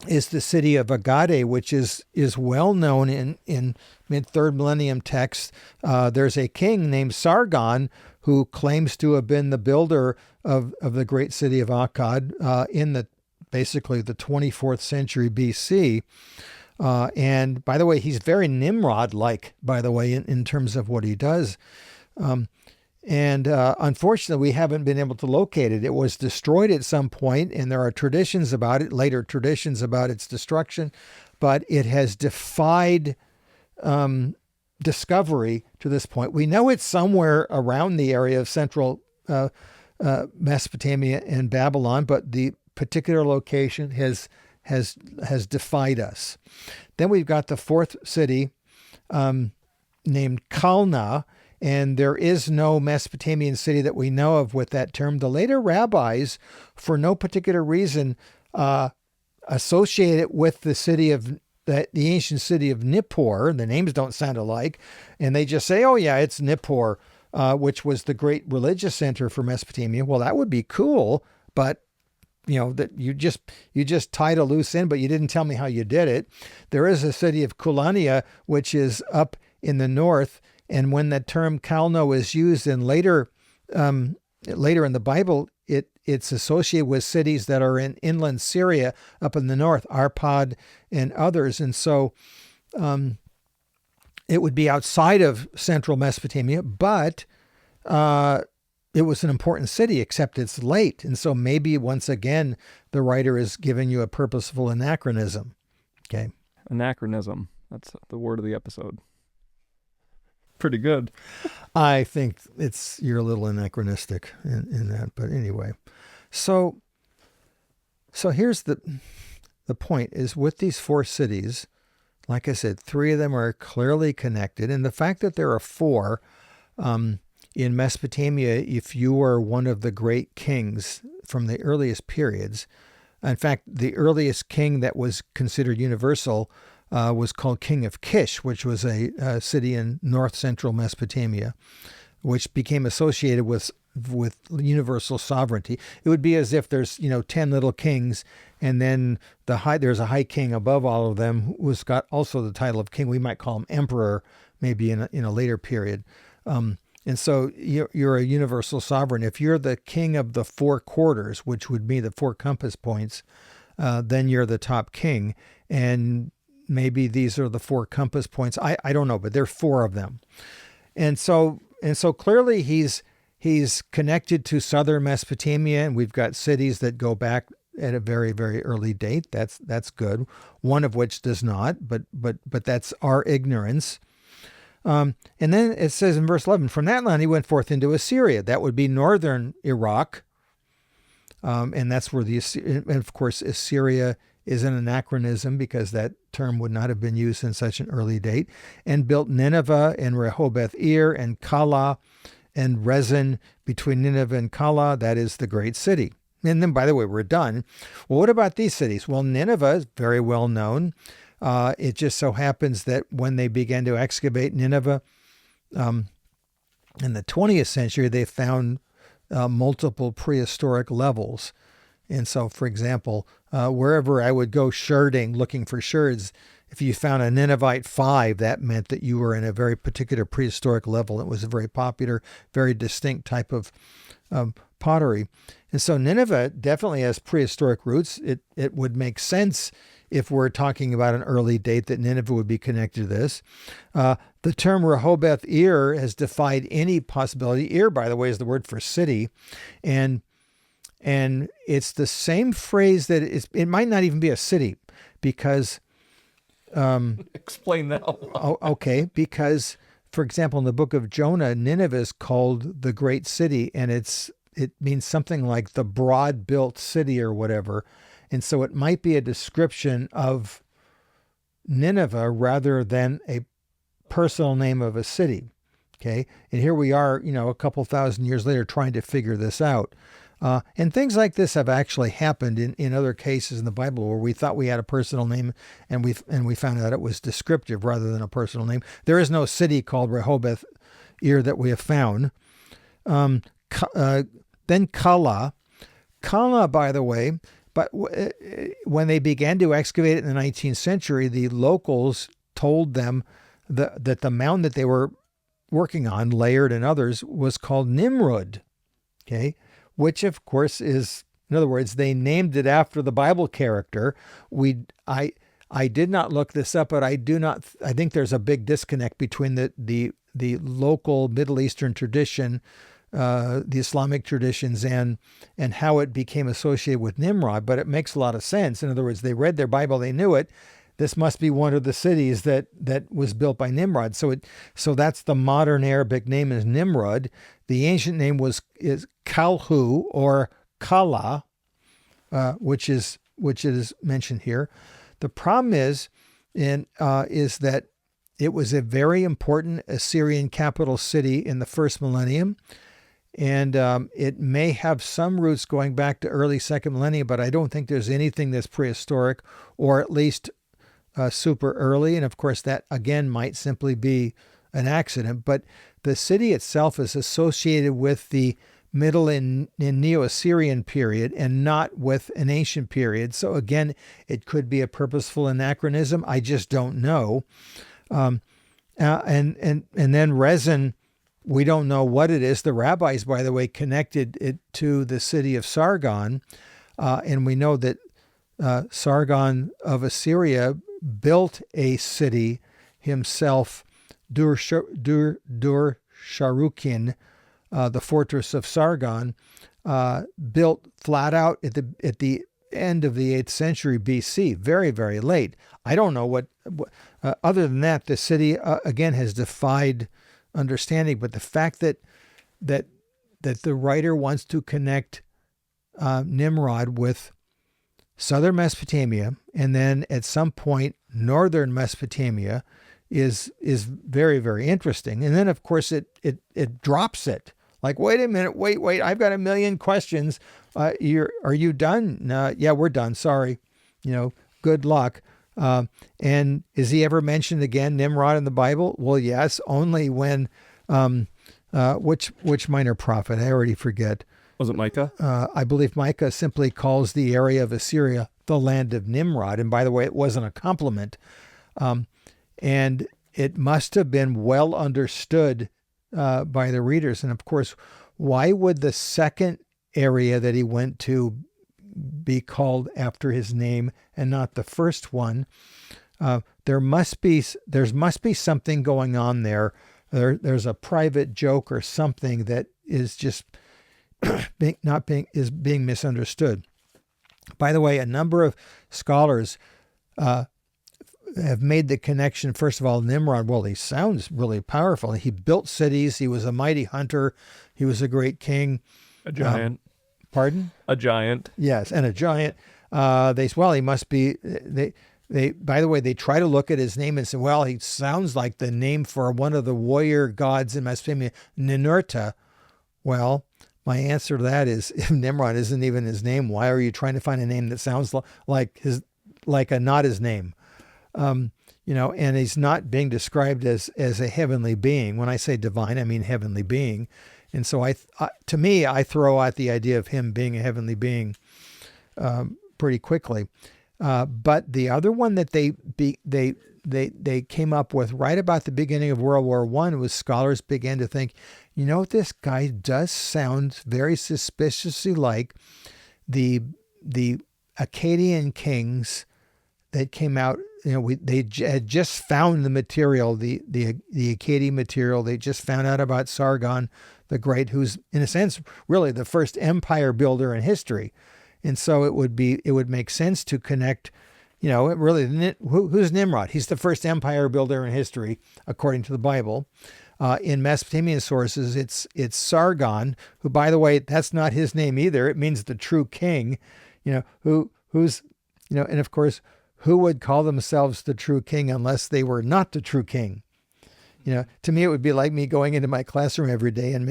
is the city of Agade, which is well known in mid-3rd millennium texts. There's a king named Sargon who claims to have been the builder of the great city of Akkad in basically the 24th century BC. And by the way, he's very Nimrod-like, by the way, in terms of what he does. And unfortunately, we haven't been able to locate it. It was destroyed at some point, and there are traditions about it, later traditions about its destruction, but it has defied discovery to this point. We know it's somewhere around the area of central Mesopotamia and Babylon, but the particular location has defied us. Then we've got the 4th city named Calneh. And there is no Mesopotamian city that we know of with that term. The later rabbis, for no particular reason, associate it with the ancient city of Nippur. The names don't sound alike. And they just say, oh yeah, it's Nippur, which was the great religious center for Mesopotamia. Well, that would be cool, but that you just tied a loose end, but you didn't tell me how you did it. There is a city of Kulania, which is up in the north. And when the term Calno is used in later later in the Bible, it's associated with cities that are in inland Syria up in the north, Arpad and others. And so it would be outside of central Mesopotamia, but it was an important city, except it's late. And so maybe once again, the writer is giving you a purposeful anachronism. Okay. Anachronism. That's the word of the episode. Pretty good. I think you're a little anachronistic in that, but anyway. So here's the point is with these 4 cities, like I said, 3 of them are clearly connected. And the fact that there are 4, in Mesopotamia, if you were one of the great kings from the earliest periods, in fact, the earliest king that was considered universal was called King of Kish, which was a city in north-central Mesopotamia, which became associated with universal sovereignty. It would be as if there's 10 little kings, and then there's a high king above all of them who's got also the title of king. We might call him emperor, maybe in a later period. And so you're a universal sovereign. If you're the king of the 4 quarters, which would be the 4 compass points, then you're the top king. And maybe these are the 4 compass points. I don't know, but there are 4 of them. And so clearly he's connected to southern Mesopotamia, and we've got cities that go back at a very, very early date. That's good. One of which does not, but that's our ignorance. And then it says in verse 11, from that land he went forth into Assyria. That would be northern Iraq. And that's where and of course, Assyria is an anachronism because that term would not have been used in such an early date, and built Nineveh and Rehoboth-ir and Calah and Rezin between Nineveh and Calah. That is the great city. And then, by the way, we're done. Well, what about these cities? Well, Nineveh is very well known. It just so happens that when they began to excavate Nineveh in the 20th century, they found multiple prehistoric levels. And so, for example, wherever I would go sherding, looking for sherds, if you found a Ninevite 5, that meant that you were in a very particular prehistoric level. It was a very popular, very distinct type of pottery. And so Nineveh definitely has prehistoric roots. It would make sense if we're talking about an early date that Nineveh would be connected to this. The term Rehoboth-ir has defied any possibility. Ir, by the way, is the word for city. And it's the same phrase that it might not even be a city because... Explain that. Okay, because, for example, in the book of Jonah, Nineveh is called the great city, and it means something like the broad-built city or whatever. And so it might be a description of Nineveh rather than a personal name of a city. Okay. And here we are, a couple thousand years later trying to figure this out. And things like this have actually happened in other cases in the Bible where we thought we had a personal name and we found out it was descriptive rather than a personal name. There is no city called Rehoboth-ir that we have found. Then Calah. Calah, by the way, but when they began to excavate it in the 19th century, the locals told them that the mound that they were working on, Laird and others, was called Nimrod, okay? Which, of course, is, in other words, they named it after the Bible character. I did not look this up, but I think there's a big disconnect between the local Middle Eastern tradition, the Islamic traditions, and how it became associated with Nimrod, but it makes a lot of sense. In other words, they read their Bible, they knew it. This must be one of the cities that was built by Nimrod. So that's the modern Arabic name is Nimrod. The ancient name is Kalhu or Calah, which is mentioned here. The problem is that it was a very important Assyrian capital city in the first millennium. And it may have some roots going back to early second millennium, but I don't think there's anything that's prehistoric or at least super early. And of course, that again might simply be an accident. But the city itself is associated with the Middle and Neo-Assyrian period and not with an ancient period. So again, it could be a purposeful anachronism. I just don't know. And then Rezin We don't know what it is. The rabbis, by the way, connected it to the city of Sargon, and we know that Sargon of Assyria built a city himself, Dur-Sharukin, the fortress of Sargon, built flat out at the end of the 8th century BC, very, very late. I don't know what other than that, the city, again, has defied understanding, but the fact that the writer wants to connect Nimrod with southern Mesopotamia and then at some point northern Mesopotamia is very, very interesting. And then of course it drops it. Like, wait a minute, wait, I've got a million questions. Are you done? No, yeah, we're done. Sorry. Good luck. And is he ever mentioned again, Nimrod, in the Bible? Well, yes, only when, which minor prophet? I already forget. Was it Micah? I believe Micah simply calls the area of Assyria the land of Nimrod. And by the way, it wasn't a compliment. And it must have been well understood by the readers. And of course, why would the second area that he went to be called after his name and not the first one? There must be something going on there. There's a private joke or something that is just being misunderstood. By the way, a number of scholars have made the connection. First of all, Nimrod, well, he sounds really powerful. He built cities. He was a mighty hunter. He was a great king. A giant. Pardon? A giant. Yes, and a giant. He must be. They. By the way, they try to look at his name and say, well, he sounds like the name for one of the warrior gods in Mesopotamia, Ninurta. Well, my answer to that is, if Nimrod isn't even his name, why are you trying to find a name that sounds like not his name? And he's not being described as a heavenly being. When I say divine, I mean heavenly being. And so I throw out the idea of him being a heavenly being pretty quickly. But the other one that they came up with right about the beginning of World War I was scholars began to think, this guy does sound very suspiciously like the Akkadian kings that came out. They had just found the material, the Akkadian material. They just found out about Sargon the Great, who's in a sense really the first empire builder in history. And so it would make sense to connect, who's Nimrod? He's the first empire builder in history, according to the Bible. In Mesopotamian sources, it's Sargon, who, by the way, that's not his name either. It means the true king, and of course, who would call themselves the true king unless they were not the true king? To me, it would be like me going into my classroom every day and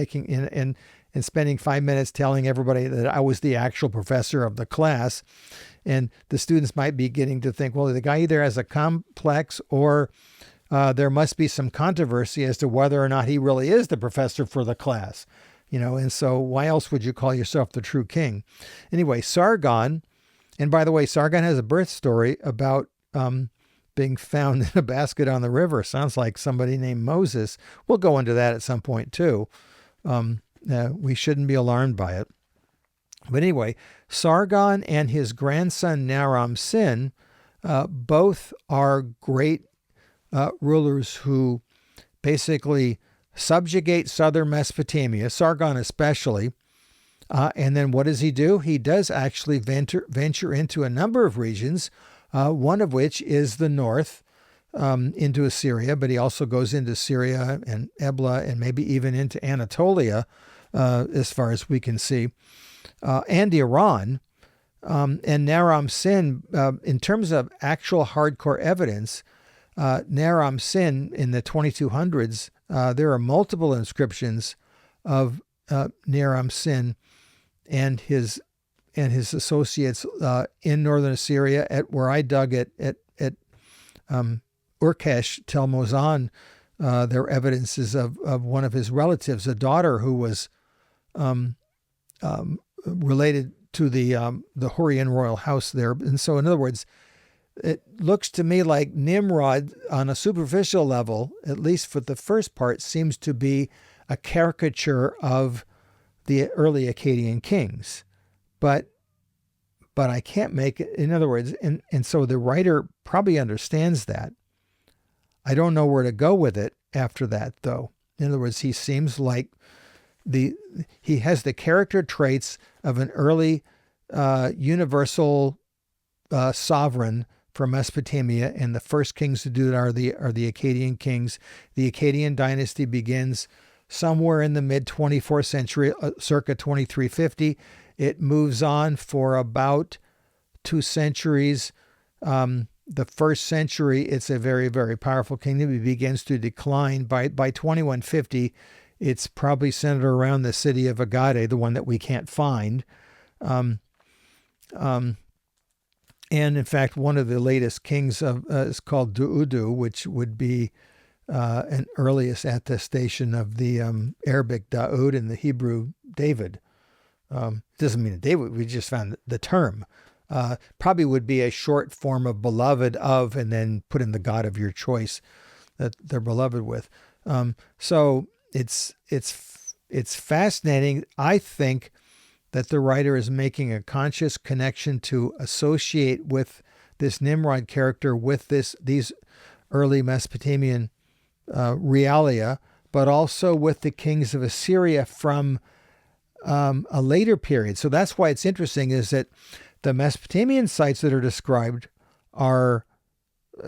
and spending 5 minutes telling everybody that I was the actual professor of the class. And the students might be getting to think, well, the guy either has a complex or there must be some controversy as to whether or not he really is the professor for the class. And so why else would you call yourself the true king? Anyway, Sargon, and by the way, Sargon has a birth story about being found in a basket on the river. Sounds like somebody named Moses. We'll go into that at some point too. We shouldn't be alarmed by it. But anyway, Sargon and his grandson Naram-Sin both are great rulers who basically subjugate southern Mesopotamia, Sargon especially. And then what does he do? He does actually venture into a number of regions, one of which is the north, into Assyria, but he also goes into Syria and Ebla and maybe even into Anatolia, as far as we can see, and Iran. And Naram-Sin, in terms of actual hardcore evidence, Naram-Sin in the 2200s, there are multiple inscriptions of Naram-Sin and his associates in northern Assyria, at where I dug at Urkesh, Tel Mozan. There are evidences of one of his relatives, a daughter who was related to the Hurrian royal house there. And so, in other words, it looks to me like Nimrod, on a superficial level, at least for the first part, seems to be a caricature of the early Akkadian kings. But I can't make it, in other words, and so the writer probably understands that. I don't know where to go with it after that, though. In other words, he seems like he has the character traits of an early universal sovereign from Mesopotamia, and the first kings to do it are the Akkadian kings. The Akkadian dynasty begins somewhere in the mid-24th century, circa 2350. It moves on for about 2 centuries. The first century, it's a very, very powerful kingdom. It begins to decline. By 2150, it's probably centered around the city of Agade, the one that we can't find. And in fact, one of the latest kings is called Du'udu, which would be an earliest attestation of the Arabic Daud and the Hebrew David. It doesn't mean David, we just found the term. Probably would be a short form of beloved of, and then put in the God of your choice that they're beloved with. So it's fascinating. I think that the writer is making a conscious connection to associate with this Nimrod character with these early Mesopotamian realia, but also with the kings of Assyria from a later period. So that's why it's interesting, is that the Mesopotamian sites that are described are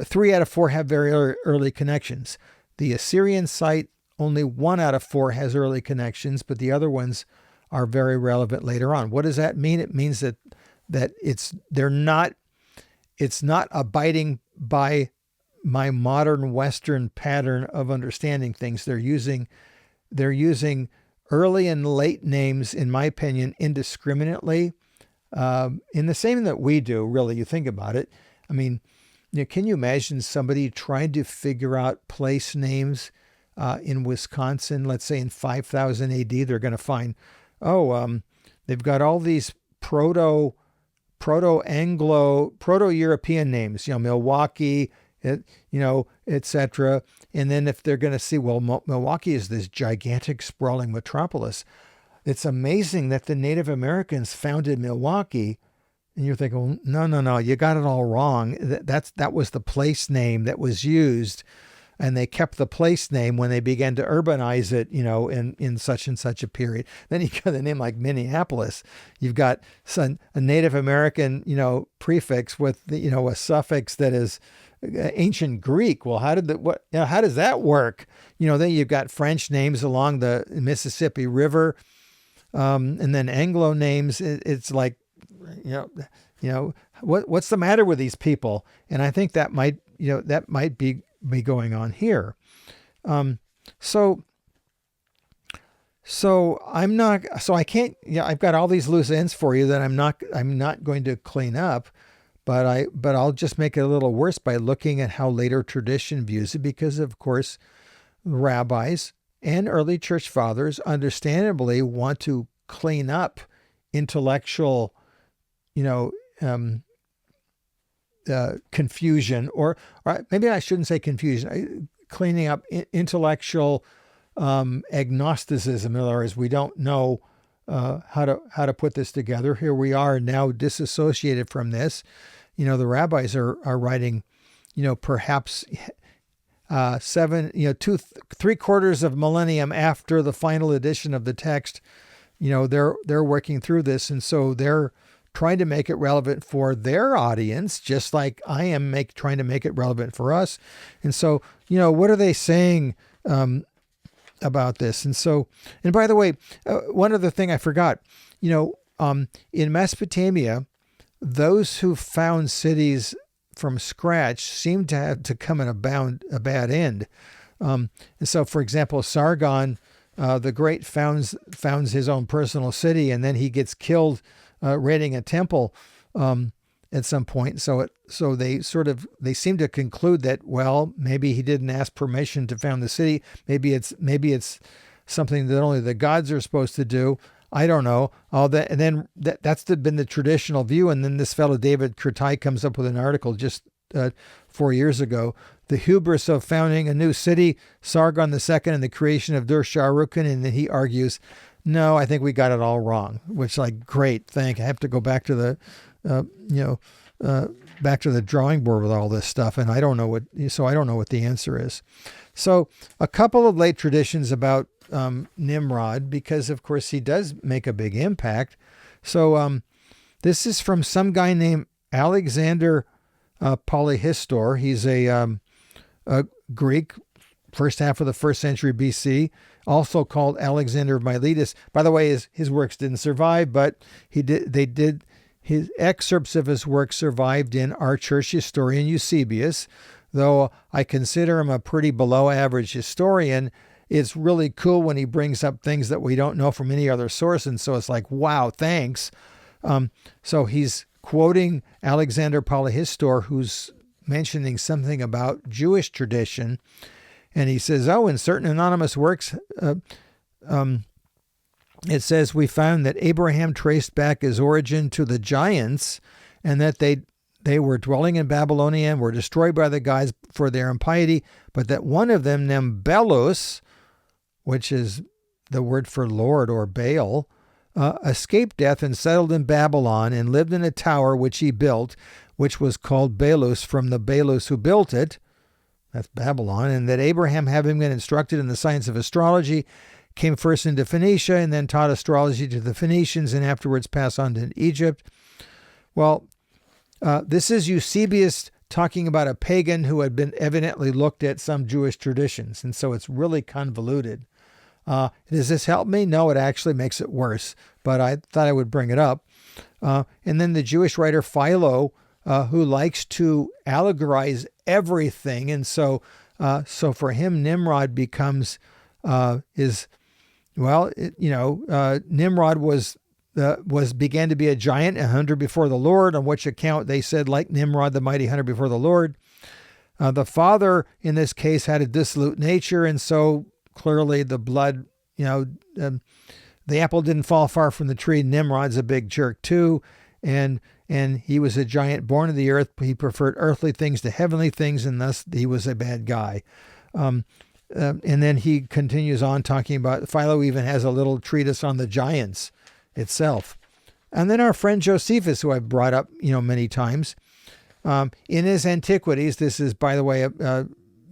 3 out of 4 have very early connections. The Assyrian site, only 1 out of 4 has early connections, but the other ones are very relevant later on. What does that mean? It means that it's not abiding by my modern Western pattern of understanding things. They're using early and late names, in my opinion, indiscriminately, in the same that we do, really. You think about it. I mean, can you imagine somebody trying to figure out place names in Wisconsin, let's say in 5000 AD? They're going to find, they've got all these proto-Anglo, proto-European names, Milwaukee, etc. And then if they're going to see, well, Milwaukee is this gigantic, sprawling metropolis. It's amazing that the Native Americans founded Milwaukee, and you're thinking, well, no, you got it all wrong. That was the place name that was used, and they kept the place name when they began to urbanize it, in such and such a period. Then you got a name like Minneapolis. You've got a Native American, prefix with a suffix that is ancient Greek. Well, how does that work? Then you've got French names along the Mississippi River, and then Anglo names. It's like, what's the matter with these people? And I think that might be going on here. So I can't, I've got all these loose ends for you that I'm not going to clean up, but I'll just make it a little worse by looking at how later tradition views it, because of course rabbis and early church fathers understandably want to clean up intellectual, confusion, or maybe I shouldn't say confusion, cleaning up intellectual agnosticism. In other words, we don't know how to put this together. Here we are now disassociated from this. The rabbis are writing, perhaps 3/4 of millennium after the final edition of the text. They're working through this, and so they're trying to make it relevant for their audience, just like I am trying to make it relevant for us. And so, what are they saying about this? And so, and by the way, one other thing I forgot, in Mesopotamia, those who found cities from scratch seem to have to come in a bad end. And so, for example, Sargon the Great founds his own personal city, and then he gets killed raiding a temple at some point. So they seem to conclude that, well, maybe he didn't ask permission to found the city. Maybe it's something that only the gods are supposed to do. I don't know. All that, and then that's been the traditional view. And then this fellow David Kurtai comes up with an article just 4 years ago. The hubris of founding a new city, Sargon II, and the creation of Dur-Sharrukin, and then he argues, no, I think we got it all wrong. Which, like, great, I have to go back to the, back to the drawing board with all this stuff, and I don't know what the answer is. So, a couple of late traditions about Nimrod, because of course he does make a big impact. So, this is from some guy named Alexander Polyhistor. He's a Greek, first half of the 1st century BC, also called Alexander of Miletus. By the way, his works didn't survive, but his excerpts of his work survived in our church historian Eusebius. Though I consider him a pretty below average historian, it's really cool when he brings up things that we don't know from any other source. And so it's like, wow, thanks. So he's quoting Alexander Polyhistor, who's mentioning something about Jewish tradition. And he says, in certain anonymous works, it says, we found that Abraham traced back his origin to the giants, and that they were dwelling in Babylonia and were destroyed by the gods for their impiety, but that one of them, named Belus, which is the word for Lord or Baal, escaped death and settled in Babylon and lived in a tower which he built, which was called Belus from the Belus who built it. That's Babylon. And that Abraham, having been instructed in the science of astrology, came first into Phoenicia and then taught astrology to the Phoenicians and afterwards passed on to Egypt. Well, this is Eusebius talking about a pagan who had been evidently looked at some Jewish traditions. And so it's really convoluted. Does this help me? No, it actually makes it worse. But I thought I would bring it up. And then the Jewish writer Philo, who likes to allegorize everything. And so for him, Nimrod becomes, Nimrod began to be a giant, a hunter before the Lord, on which account they said, like Nimrod, the mighty hunter before the Lord. The father, in this case, had a dissolute nature, and so clearly the blood, the apple didn't fall far from the tree. Nimrod's a big jerk too, and he was a giant born of the earth. He preferred earthly things to heavenly things, and thus he was a bad guy. And then he continues on talking about, Philo even has a little treatise on the giants itself. And then our friend Josephus, who I've brought up, many times, in his Antiquities, this is, by the way,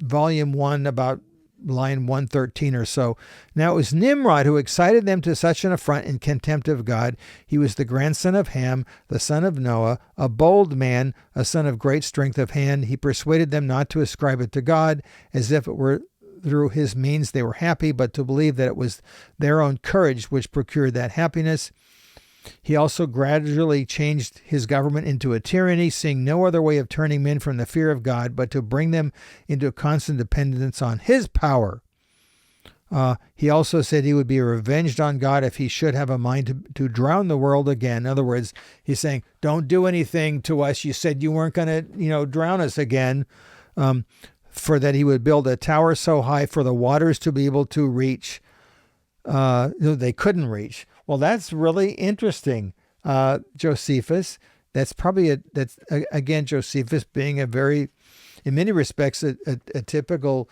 volume 1, about line 113 or so. Now it was Nimrod who excited them to such an affront and contempt of God. He was the grandson of Ham, the son of Noah, a bold man, a son of great strength of hand. He persuaded them not to ascribe it to God, as if it were through his means they were happy, but to believe that it was their own courage which procured that happiness. He also gradually changed his government into a tyranny, seeing no other way of turning men from the fear of God, but to bring them into a constant dependence on his power. He also said he would be revenged on God if he should have a mind to drown the world again. In other words, he's saying, don't do anything to us. You said you weren't going to, drown us again. For that he would build a tower so high for the waters to be able to reach. They couldn't reach. Well, that's really interesting, Josephus. That's probably again, Josephus being a very, in many respects, a typical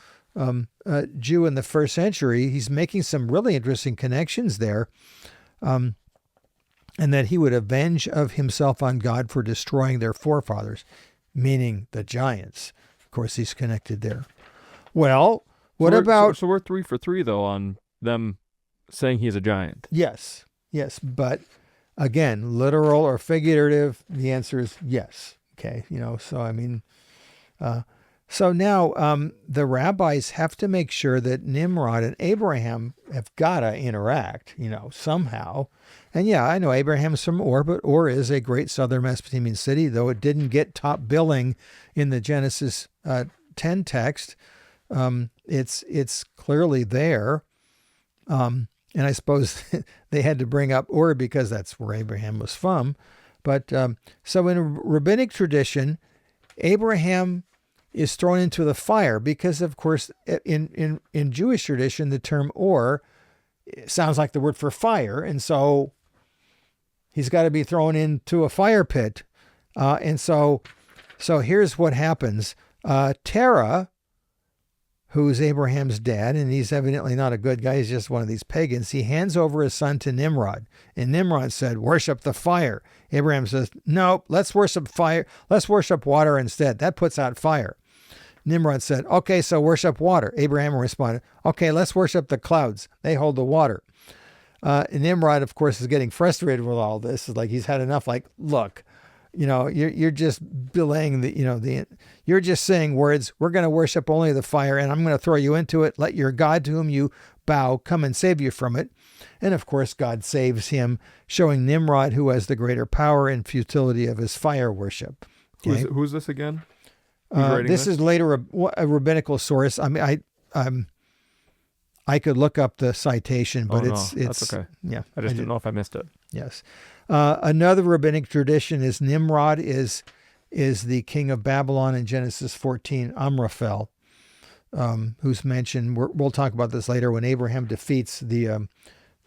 Jew in the 1st century. He's making some really interesting connections there. And that he would avenge of himself on God for destroying their forefathers, meaning the giants. Of course, he's connected there. Well, So we're 3 for 3, though, on them saying he's a giant. Yes, but again, literal or figurative, the answer is yes. Okay, so now the rabbis have to make sure that Nimrod and Abraham have got to interact, somehow. And yeah, I know Abraham's from Ur, but Ur is a great southern Mesopotamian city, though it didn't get top billing in the Genesis 10 text. It's clearly there. And I suppose they had to bring up Ur because that's where Abraham was from. But so in rabbinic tradition, Abraham is thrown into the fire because, of course, in Jewish tradition, the term Ur sounds like the word for fire. And so he's got to be thrown into a fire pit. And so So here's what happens. Terah, who's Abraham's dad, and he's evidently not a good guy, he's just one of these pagans, he hands over his son to Nimrod. And Nimrod said, worship the fire. Abraham says, no, let's worship fire. Let's worship water instead. That puts out fire. Nimrod said, okay, so worship water. Abraham responded, okay, let's worship the clouds. They hold the water. And Nimrod, of course, is getting frustrated with all this. It's like he's had enough. Like, look, you're just belaying you're just saying words. We're going to worship only the fire, and I'm going to throw you into it. Let your God to whom you bow come and save you from it. And of course, God saves him, showing Nimrod who has the greater power and futility of his fire worship. Okay? Who's this again? This is later a rabbinical source. I mean, I could look up the citation, but that's okay. Yeah, I just didn't know if I missed it. Yes. Another rabbinic tradition is Nimrod is the king of Babylon in Genesis 14, Amraphel, who's mentioned. We'll talk about this later when Abraham defeats the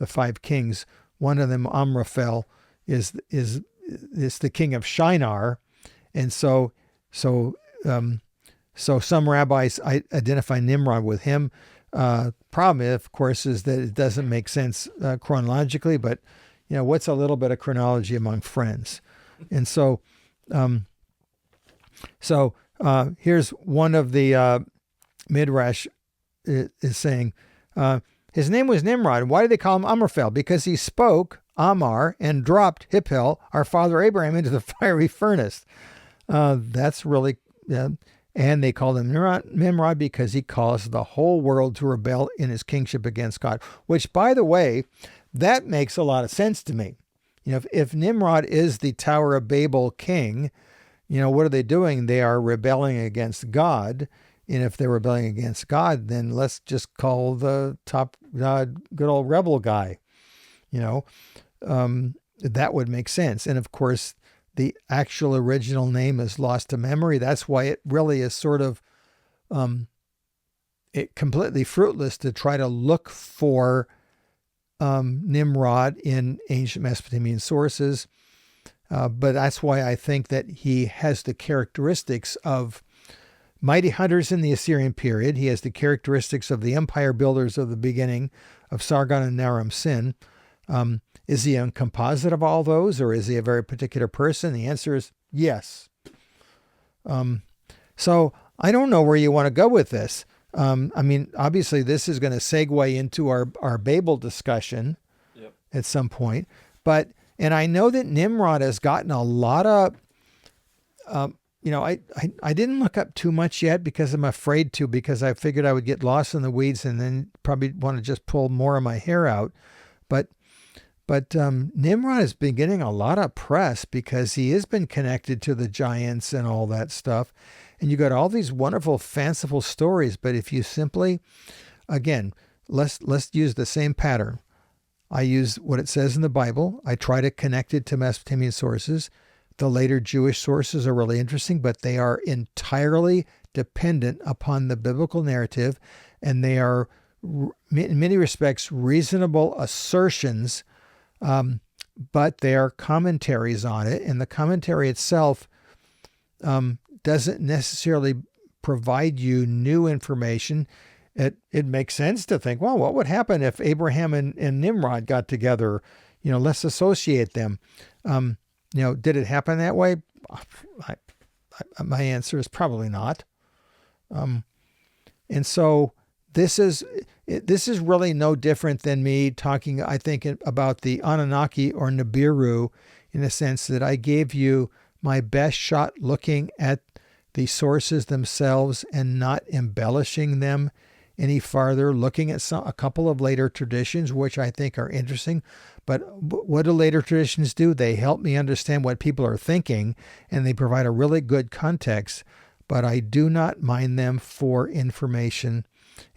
5 kings. One of them, Amraphel, is the king of Shinar, and so some rabbis identify Nimrod with him. Problem, of course, is that it doesn't make sense chronologically, but what's a little bit of chronology among friends? And so here's one of the Midrash is saying, his name was Nimrod. Why do they call him Amraphel? Because he spoke Amar and dropped Hippel, our father Abraham, into the fiery furnace. That's really... and they called him Nimrod because he caused the whole world to rebel in his kingship against God, which, by the way, that makes a lot of sense to me. If Nimrod is the Tower of Babel king, what are they doing? They are rebelling against God. And if they're rebelling against God, then let's just call the top good old rebel guy. That would make sense. And of course, the actual original name is lost to memory. That's why it really is sort of completely fruitless to try to look for Nimrod in ancient Mesopotamian sources. But that's why I think that he has the characteristics of mighty hunters in the Assyrian period. He has the characteristics of the empire builders of the beginning of Sargon and Naram-Sin. Is he a composite of all those, or is he a very particular person? The answer is yes. So I don't know where you want to go with this. Obviously, this is going to segue into our Babel discussion at some point. And I know that Nimrod has gotten a lot of, I didn't look up too much yet because I'm afraid to, because I figured I would get lost in the weeds and then probably want to just pull more of my hair out. But Nimrod has been getting a lot of press because he has been connected to the giants and all that stuff. And you got all these wonderful, fanciful stories. But if you simply, again, let's use the same pattern. I use what it says in the Bible. I try to connect it to Mesopotamian sources. The later Jewish sources are really interesting, but they are entirely dependent upon the biblical narrative. And they are, in many respects, reasonable assertions, but they are commentaries on it. And the commentary itself doesn't necessarily provide you new information. It makes sense to think, well, what would happen if Abraham and Nimrod got together? Let's associate them. Did it happen that way? My answer is probably not. And so this is really no different than me talking, I think, about the Anunnaki or Nibiru, in the sense that I gave you my best shot looking at the sources themselves and not embellishing them any farther, looking at a couple of later traditions, which I think are interesting. But what do later traditions do? They help me understand what people are thinking, and they provide a really good context, but I do not mine them for information.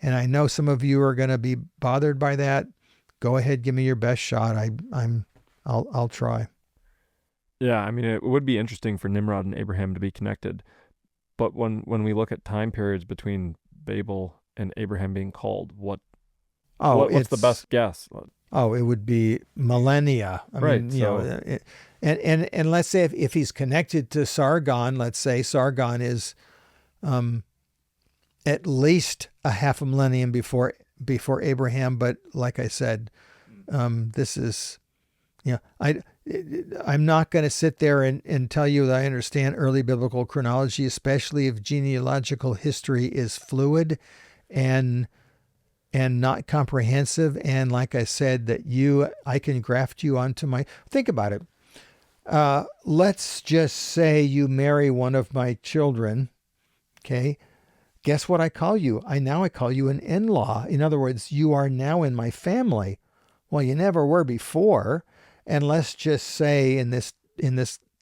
And I know some of you are going to be bothered by that. Go ahead, give me your best shot. I'll try. Yeah, it would be interesting for Nimrod and Abraham to be connected. But when we look at time periods between Babel and Abraham being called, what's the best guess? Oh, it would be millennia. I Right, mean, you know, and let's say if he's connected to Sargon, let's say Sargon is at least a half a millennium before Abraham. But like I said, this is, you know, I'm not going to sit there and tell you that I understand early biblical chronology, especially if genealogical history is fluid and not comprehensive. And like I said, that I can graft you onto think about it. Let's just say you marry one of my children. Okay. Guess what I call you? I call you an in-law. In other words, you are now in my family. Well, you never were before. And let's just say in this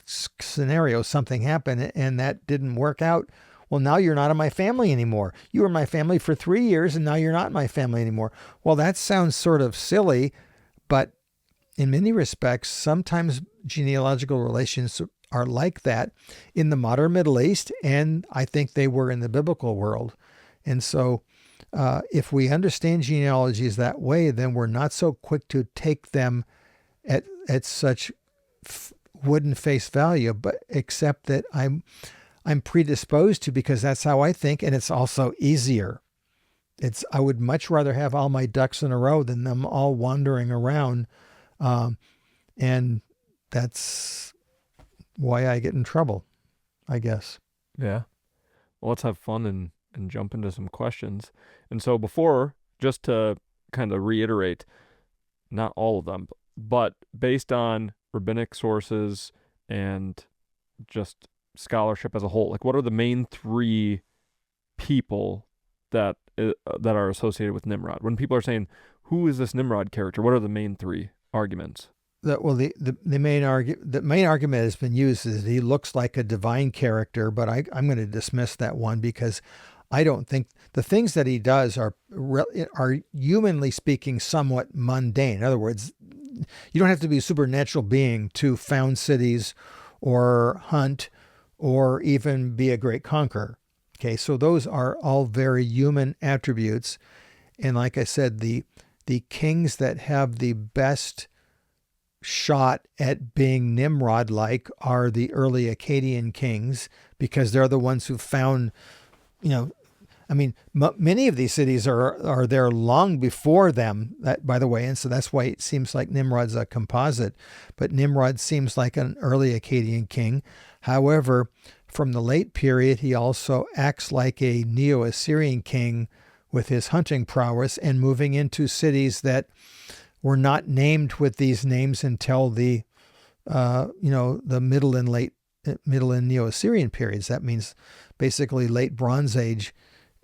scenario, something happened and that didn't work out. Well, now you're not in my family anymore. You were my family for 3 years and now you're not in my family anymore. Well, that sounds sort of silly, but in many respects, sometimes genealogical relations are like that in the modern Middle East, and I think they were in the biblical world. And so if we understand genealogies that way, then we're not so quick to take them at such wooden face value, but except that I'm predisposed to, because that's how I think, and it's also easier. I would much rather have all my ducks in a row than them all wandering around, and that's why I get in trouble, I guess. Yeah. Well, let's have fun and jump into some questions. And so before, just to kind of reiterate, not all of them, but based on rabbinic sources and just scholarship as a whole, like what are the main three people that are associated with Nimrod? When people are saying, who is this Nimrod character? What are the main three arguments? The main argument has been used is that he looks like a divine character, but I'm going to dismiss that one because I don't think the things that he does are humanly speaking somewhat mundane. In other words, you don't have to be a supernatural being to found cities or hunt or even be a great conqueror. Okay, so those are all very human attributes. And like I said, the kings that have the best shot at being Nimrod-like are the early Akkadian kings, because they're the ones who found, many of these cities are there long before them, by the way, and so that's why it seems like Nimrod's a composite, but Nimrod seems like an early Akkadian king. However, from the late period, he also acts like a Neo-Assyrian king with his hunting prowess and moving into cities that were not named with these names until the middle and Neo-Assyrian periods. That means basically late Bronze Age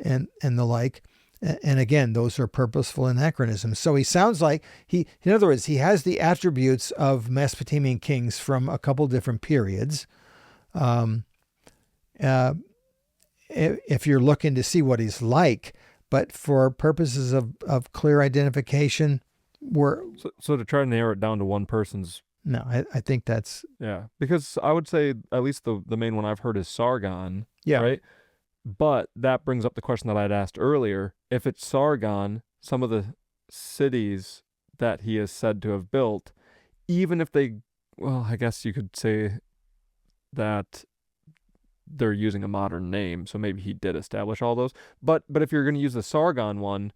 and the like. And again, those are purposeful anachronisms. So he sounds like in other words, he has the attributes of Mesopotamian kings from a couple different periods. If you're looking to see what he's like, but for purposes of clear identification, so to try to narrow it down to one person's. No, I think that's. Yeah, because I would say at least the main one I've heard is Sargon. Yeah. Right. But that brings up the question that I'd asked earlier. If it's Sargon, some of the cities that he is said to have built, even if I guess you could say that they're using a modern name, so maybe he did establish all those. But if you're going to use the Sargon one,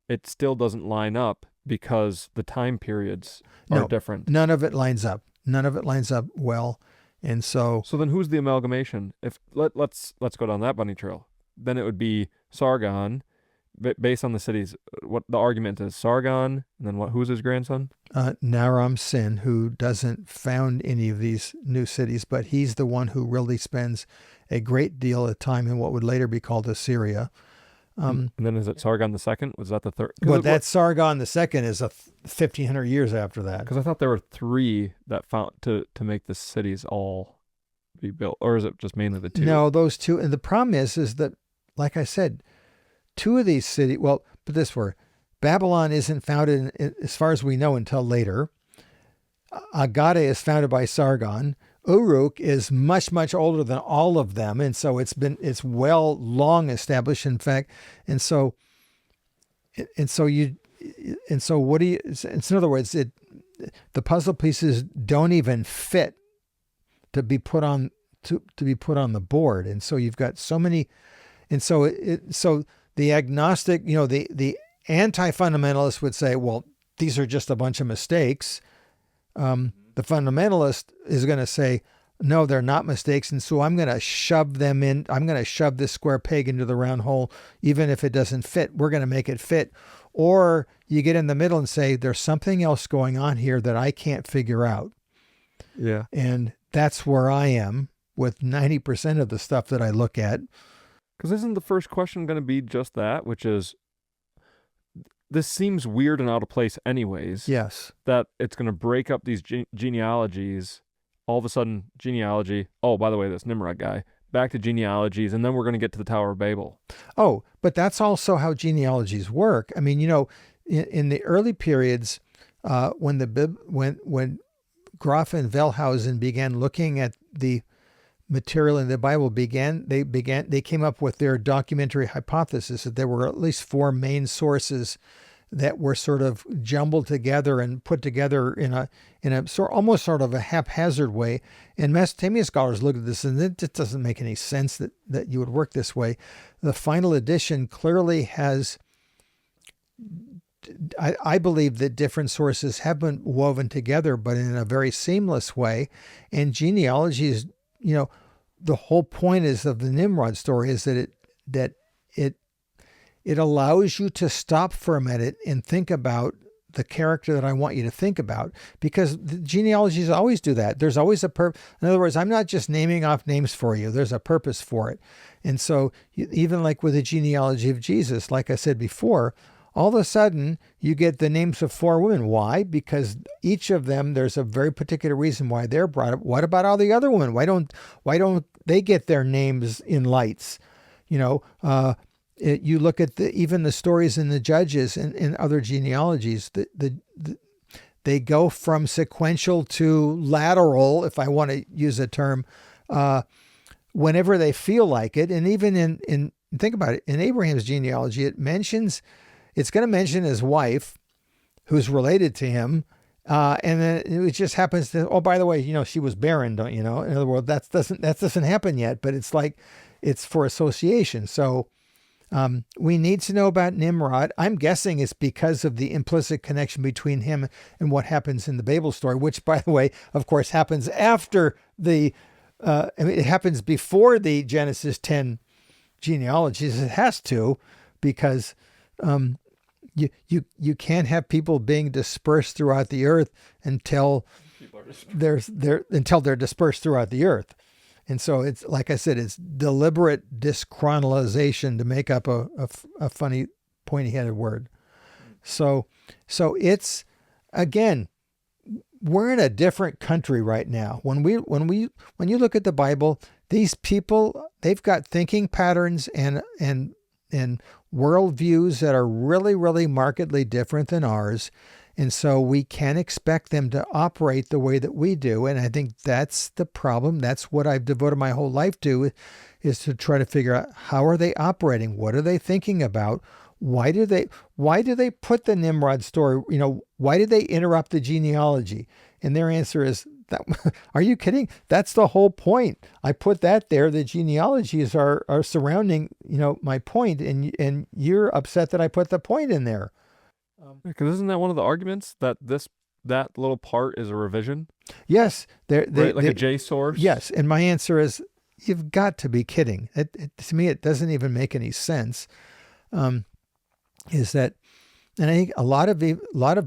it still doesn't line up because the time periods are different. None of it lines up. None of it lines up well. And so then who's the amalgamation? If let's go down that bunny trail. Then it would be Sargon, based on the cities. What the argument is, Sargon, and then who's his grandson? Naram-Sin, who doesn't found any of these new cities, but he's the one who really spends a great deal of time in what would later be called Assyria. And then is it Sargon II? Was that the third? Well, that's Sargon II is 1,500 years after that. Because I thought there were three that found to make the cities all be built, or is it just mainly the two? No, those two. And the problem is that, like I said, two of these cities. Well, put this way: Babylon isn't founded, as far as we know, until later. Agade is founded by Sargon. Uruk is much, much older than all of them. And so it's long established, in fact. And so and so what do you? It's, in other words, the puzzle pieces don't even fit to be put on to be put on the board, and so you've got so many, and so so the agnostic, the anti-fundamentalist would say, well, these are just a bunch of mistakes. The fundamentalist is going to say, no, they're not mistakes, and so I'm going to shove them in. I'm going to shove this square peg into the round hole, even if it doesn't fit. We're going to make it fit. Or you get in the middle and say, there's something else going on here that I can't figure out. Yeah. And that's where I am with 90% of the stuff that I look at. Because isn't the first question going to be just that, which is, this seems weird and out of place anyways. Yes. That it's going to break up these genealogies. All of a sudden, genealogy, oh, by the way, this Nimrod guy, back to genealogies, and then we're going to get to the Tower of Babel. Oh, but that's also how genealogies work. I mean, in the early periods, when Groff and Wellhausen began looking at the material in the Bible, they came up with their documentary hypothesis that there were at least 4 main sources that were sort of jumbled together and put together in a almost sort of a haphazard way. And Mesopotamian scholars looked at this, and it just doesn't make any sense that you would work this way. The final edition clearly has, I believe that different sources have been woven together, but in a very seamless way. And genealogy is, the whole point of the Nimrod story is that it allows you to stop for a minute and think about the character that I want you to think about, because the genealogies always do that. There's always a purpose. In other words, I'm not just naming off names for you. There's a purpose for it. And so even like with the genealogy of Jesus, like I said before, all of a sudden you get the names of 4 women. Why? Because each of them, there's a very particular reason why they're brought up. What about all the other women? Why don't they get their names in lights? You look at even the stories in the Judges and in other genealogies, they go from sequential to lateral, if I want to use a term, whenever they feel like it. And even in think about it, in Abraham's genealogy, it's going to mention his wife, who's related to him, and then it just happens to, oh, by the way, she was barren, don't you know? In other words, that doesn't happen yet, but it's like it's for association. So we need to know about Nimrod. I'm guessing it's because of the implicit connection between him and what happens in the Babel story, which, by the way, of course, happens after it happens before the Genesis 10 genealogies. It has to, because you can't have people being dispersed throughout the earth until they're dispersed throughout the earth. And so it's, like I said, it's deliberate dischronalization to make up a funny, pointy-headed word. So it's, again, we're in a different country right now. When you look at the Bible, these people, they've got thinking patterns and worldviews that are really, really markedly different than ours. And so we can't expect them to operate the way that we do. And I think that's the problem. That's what I've devoted my whole life to, is to try to figure out, how are they operating? What are they thinking about? Why do they put the Nimrod story? Why did they interrupt the genealogy? And their answer is, are you kidding? That's the whole point. I put that there. The genealogies are surrounding, my point, and you're upset that I put the point in there. Because isn't that one of the arguments, that that little part is a revision? Yes, right? Like a J source. Yes, and my answer is, you've got to be kidding. To me, it doesn't even make any sense. Is that, and I think a lot of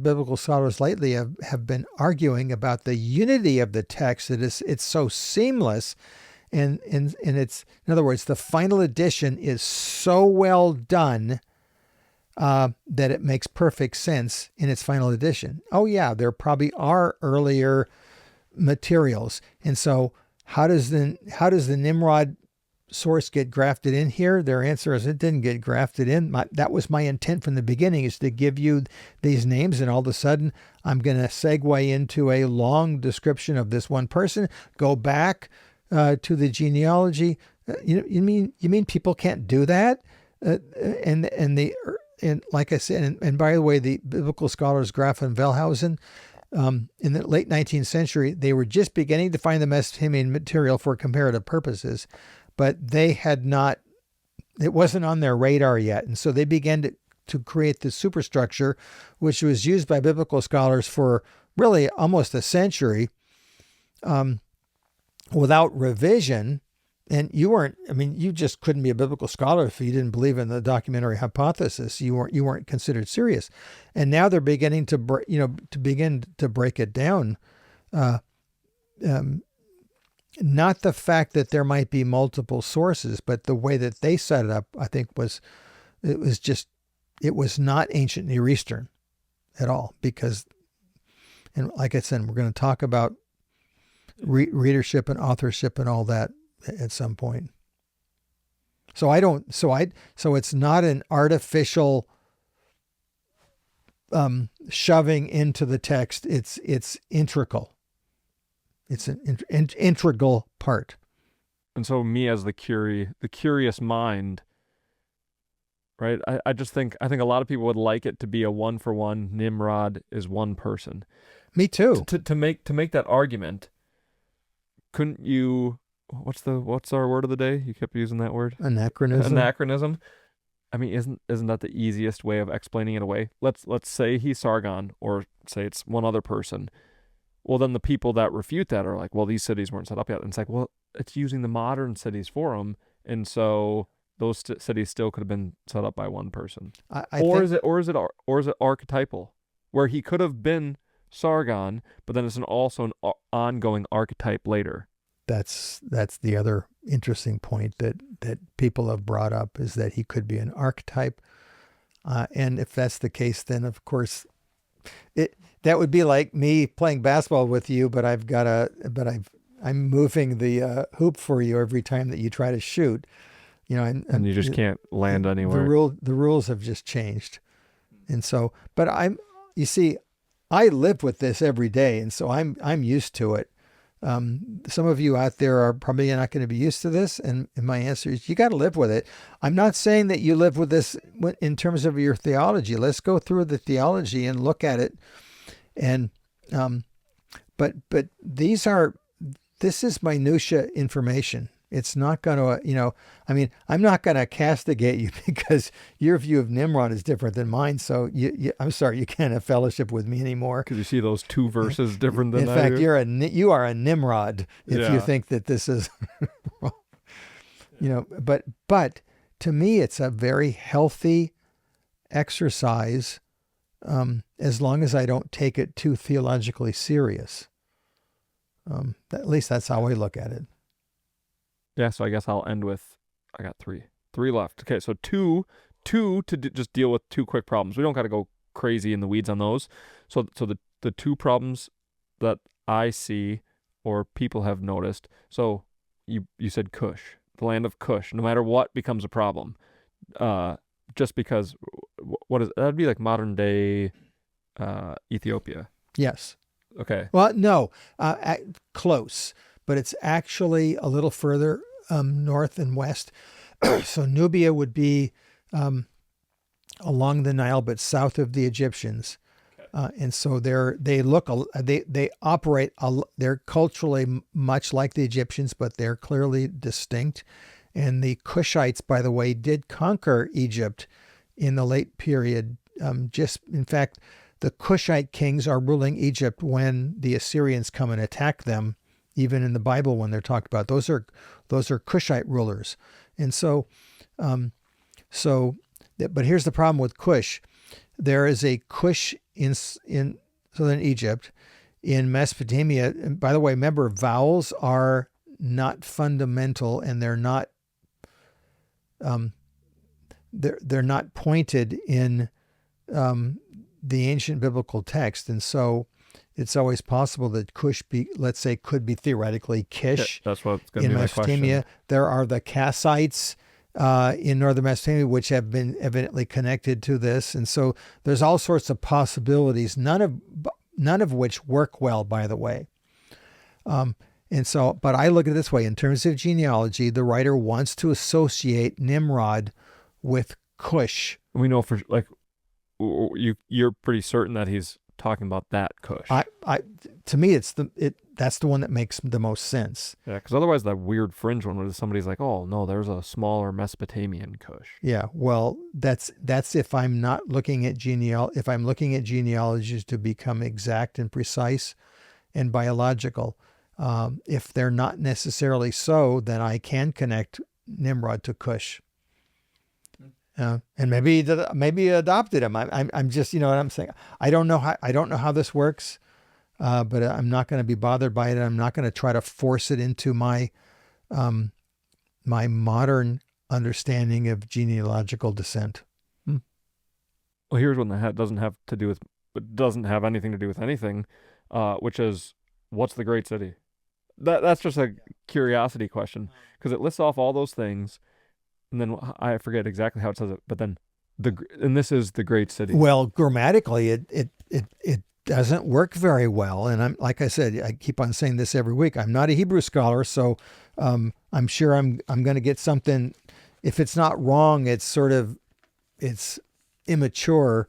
biblical scholars lately have been arguing about the unity of the text. That it's so seamless, and it's, in other words, the final edition is so well done that it makes perfect sense in its final edition. Oh yeah, there probably are earlier materials, and so how does the Nimrod source get grafted in here? Their answer is, it didn't get grafted in. That was my intent from the beginning, is to give you these names, and all of a sudden I'm going to segue into a long description of this one person, go back to the genealogy. You mean people can't do that? And and like I said, and by the way, the biblical scholars Graf and Wellhausen, in the late 19th century, they were just beginning to find the Mesopotamian material for comparative purposes, but they had not, it wasn't on their radar yet. And so they began to create the superstructure, which was used by biblical scholars for really almost a century, without revision. And you just couldn't be a biblical scholar if you didn't believe in the documentary hypothesis. You weren't considered serious. And now they're beginning to break it down. Not the fact that there might be multiple sources, but the way that they set it up, I think it was not ancient Near Eastern at all, because, and like I said, we're going to talk about readership and authorship and all that at some point. So it's not an artificial shoving into the text. It's integral. It's an integral part. And so me as the curious mind, right? I think a lot of people would like it to be a 1-for-1. Nimrod is one person. Me too. To make that argument, couldn't you? What's our word of the day? You kept using that word. Anachronism. I mean, isn't that the easiest way of explaining it away? Let's say he's Sargon, or say it's one other person. Well, then the people that refute that are like, well, these cities weren't set up yet. And it's like, well, it's using the modern cities for them, and so those cities still could have been set up by one person. Is it archetypal, where he could have been Sargon, but then it's also an ongoing archetype later. That's the other interesting point that people have brought up, is that he could be an archetype, and if that's the case, then of course that would be like me playing basketball with you, but I'm moving the hoop for you every time that you try to shoot, and you just can't land anywhere. The rules have just changed, and so, but you see, I live with this every day, and so I'm used to it. Some of you out there are probably not going to be used to this, and my answer is you got to live with it. I'm not saying that you live with this in terms of your theology. Let's go through the theology and look at it, and but this is minutia information. It's not going to, I'm not going to castigate you because your view of Nimrod is different than mine. So I'm sorry, you can't have fellowship with me anymore. Because you see those two verses different than in fact, you are a Nimrod if you think that this is, but to me, it's a very healthy exercise, as long as I don't take it too theologically serious. At least that's how I look at it. Yeah, so I guess I'll end with, I got three left. Okay, so two to just deal with two quick problems. We don't got to go crazy in the weeds on those. So the two problems that I see or people have noticed. So you said Cush, the land of Cush. No matter what becomes a problem, just because that'd be like modern day Ethiopia. Yes. Okay. Well, no, close, but it's actually a little further north and west. So Nubia would be along the Nile, but south of the Egyptians. Okay. And so they operate, they're culturally much like the Egyptians, but they're clearly distinct. And the Cushites, by the way, did conquer Egypt in the late period. In fact, the Cushite kings are ruling Egypt when the Assyrians come and attack them. Even in the Bible, when they're talked about, those are Cushite rulers, and so, but here's the problem with Cush. There is a Cush in southern Egypt, in Mesopotamia. And by the way, remember, vowels are not fundamental, and they're not they're not pointed in the ancient biblical text, and so. It's always possible that Cush could be theoretically Kish. Yeah, that's what's going to be my Mesopotamia. Question. There are the Kassites in northern Mesopotamia, which have been evidently connected to this, and so there's all sorts of possibilities. None of which work well, by the way. And so, but I look at it this way: in terms of genealogy, the writer wants to associate Nimrod with Cush. We know for like you're pretty certain that he's talking about that Cush. To me, that's the one that makes the most sense. Yeah, because otherwise that weird fringe one where somebody's like, oh no, there's a smaller Mesopotamian Cush. Yeah, well, that's if I'm not looking at if I'm looking at genealogies to become exact and precise and biological. If they're not necessarily so, then I can connect Nimrod to Cush. And maybe adopted him. I'm just, you know what I'm saying. I don't know how this works, but I'm not going to be bothered by it. I'm not going to try to force it into my my modern understanding of genealogical descent. Well, here's one that doesn't have anything to do with anything, which is, what's the great city? That's just a curiosity question, because it lists off all those things. And then I forget exactly how it says it, but then and this is the great city. Well, grammatically, it doesn't work very well. And I'm, like I said, I keep on saying this every week. I'm not a Hebrew scholar, so I'm sure I'm going to get something. If it's not wrong, it's immature.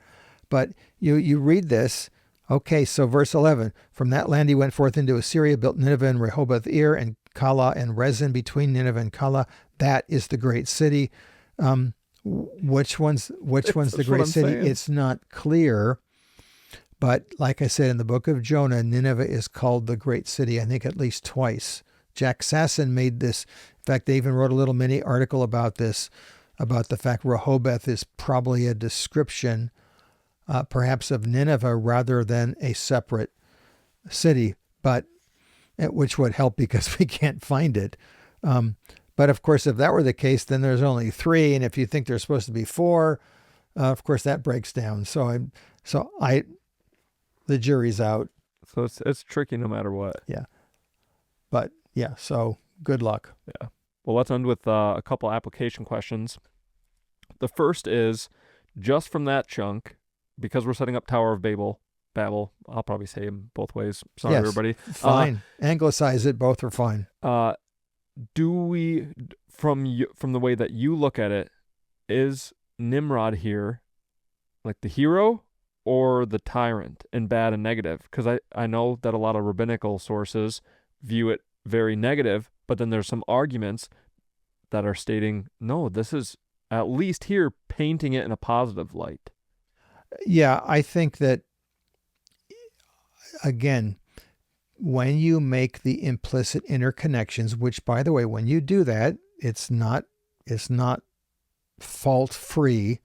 But you read this. Okay, so verse 11, from that land he went forth into Assyria, built Nineveh and Rehoboth-ir and Calah and Rezin between Nineveh and Calah. That is the great city. Which one's the great city? Saying. It's not clear. But like I said, in the book of Jonah, Nineveh is called the great city, I think at least twice. Jack Sasson made this. In fact, they even wrote a little mini article about this, about the fact Rehoboth is probably a description perhaps of Nineveh rather than a separate city, but which would help because we can't find it. But of course, if that were the case, then there's only 3, and if you think there's supposed to be 4, of course that breaks down. So the jury's out. So it's tricky no matter what. Yeah. But yeah, so good luck. Yeah. Well, let's end with a couple application questions. The first is, just from that chunk, because we're setting up Tower of Babel, I'll probably say them both ways. Sorry, yes, everybody. Fine. Anglicize it. Both are fine. Do we, from the way that you look at it, is Nimrod here like the hero or the tyrant in bad and negative? Because I know that a lot of rabbinical sources view it very negative, but then there's some arguments that are stating, no, this is at least here painting it in a positive light. Yeah, I think that, again, when you make the implicit interconnections, which, by the way, when you do that, it's not fault-free,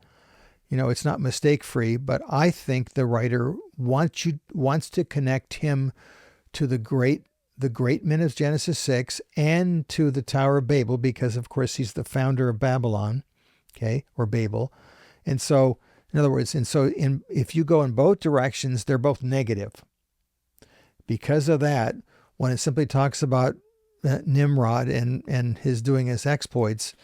it's not mistake-free, but I think the writer wants to connect him to the great men of Genesis 6 and to the Tower of Babel, because, of course, he's the founder of Babylon, okay, or Babel. And so, in other words, if you go in both directions, they're both negative. Because of that, when it simply talks about Nimrod and his doing his exploits,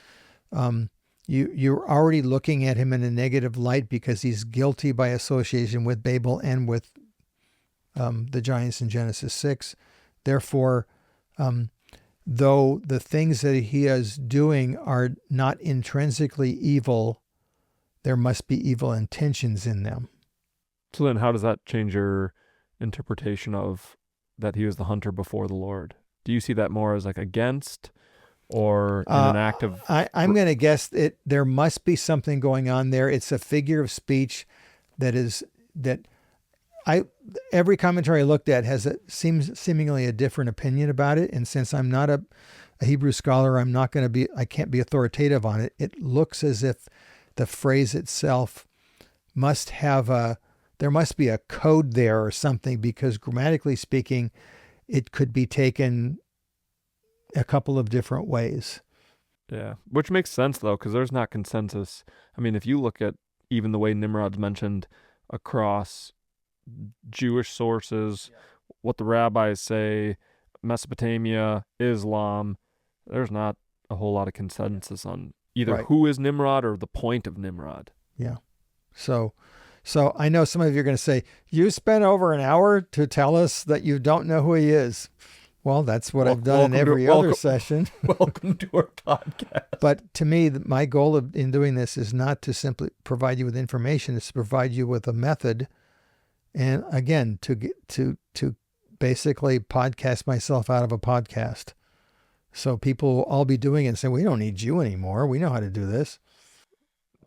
you're already looking at him in a negative light because he's guilty by association with Babel and with the giants in Genesis 6. Therefore, though the things that he is doing are not intrinsically evil, there must be evil intentions in them. So then how does that change your interpretation of that he was the hunter before the Lord? Do you see that more as like against or in an act of... I'm going to guess there must be something going on there. It's a figure of speech every commentary I looked at has seemingly a different opinion about it. And since I'm not a Hebrew scholar, I can't be authoritative on it. It looks as if the phrase itself there must be a code there or something, because grammatically speaking, it could be taken a couple of different ways. Yeah, which makes sense though, because there's not consensus. I mean, if you look at even the way Nimrod's mentioned across Jewish sources, what the rabbis say, Mesopotamia, Islam, there's not a whole lot of consensus on either who is Nimrod or the point of Nimrod. Yeah. So I know some of you are going to say, you spent over an hour to tell us that you don't know who he is. Well, that's what I've done in every other session. Welcome to our podcast. But to me, my goal in doing this is not to simply provide you with information; it's to provide you with a method, and again, to basically podcast myself out of a podcast. So people will all be doing it and saying, "We don't need you anymore. We know how to do this."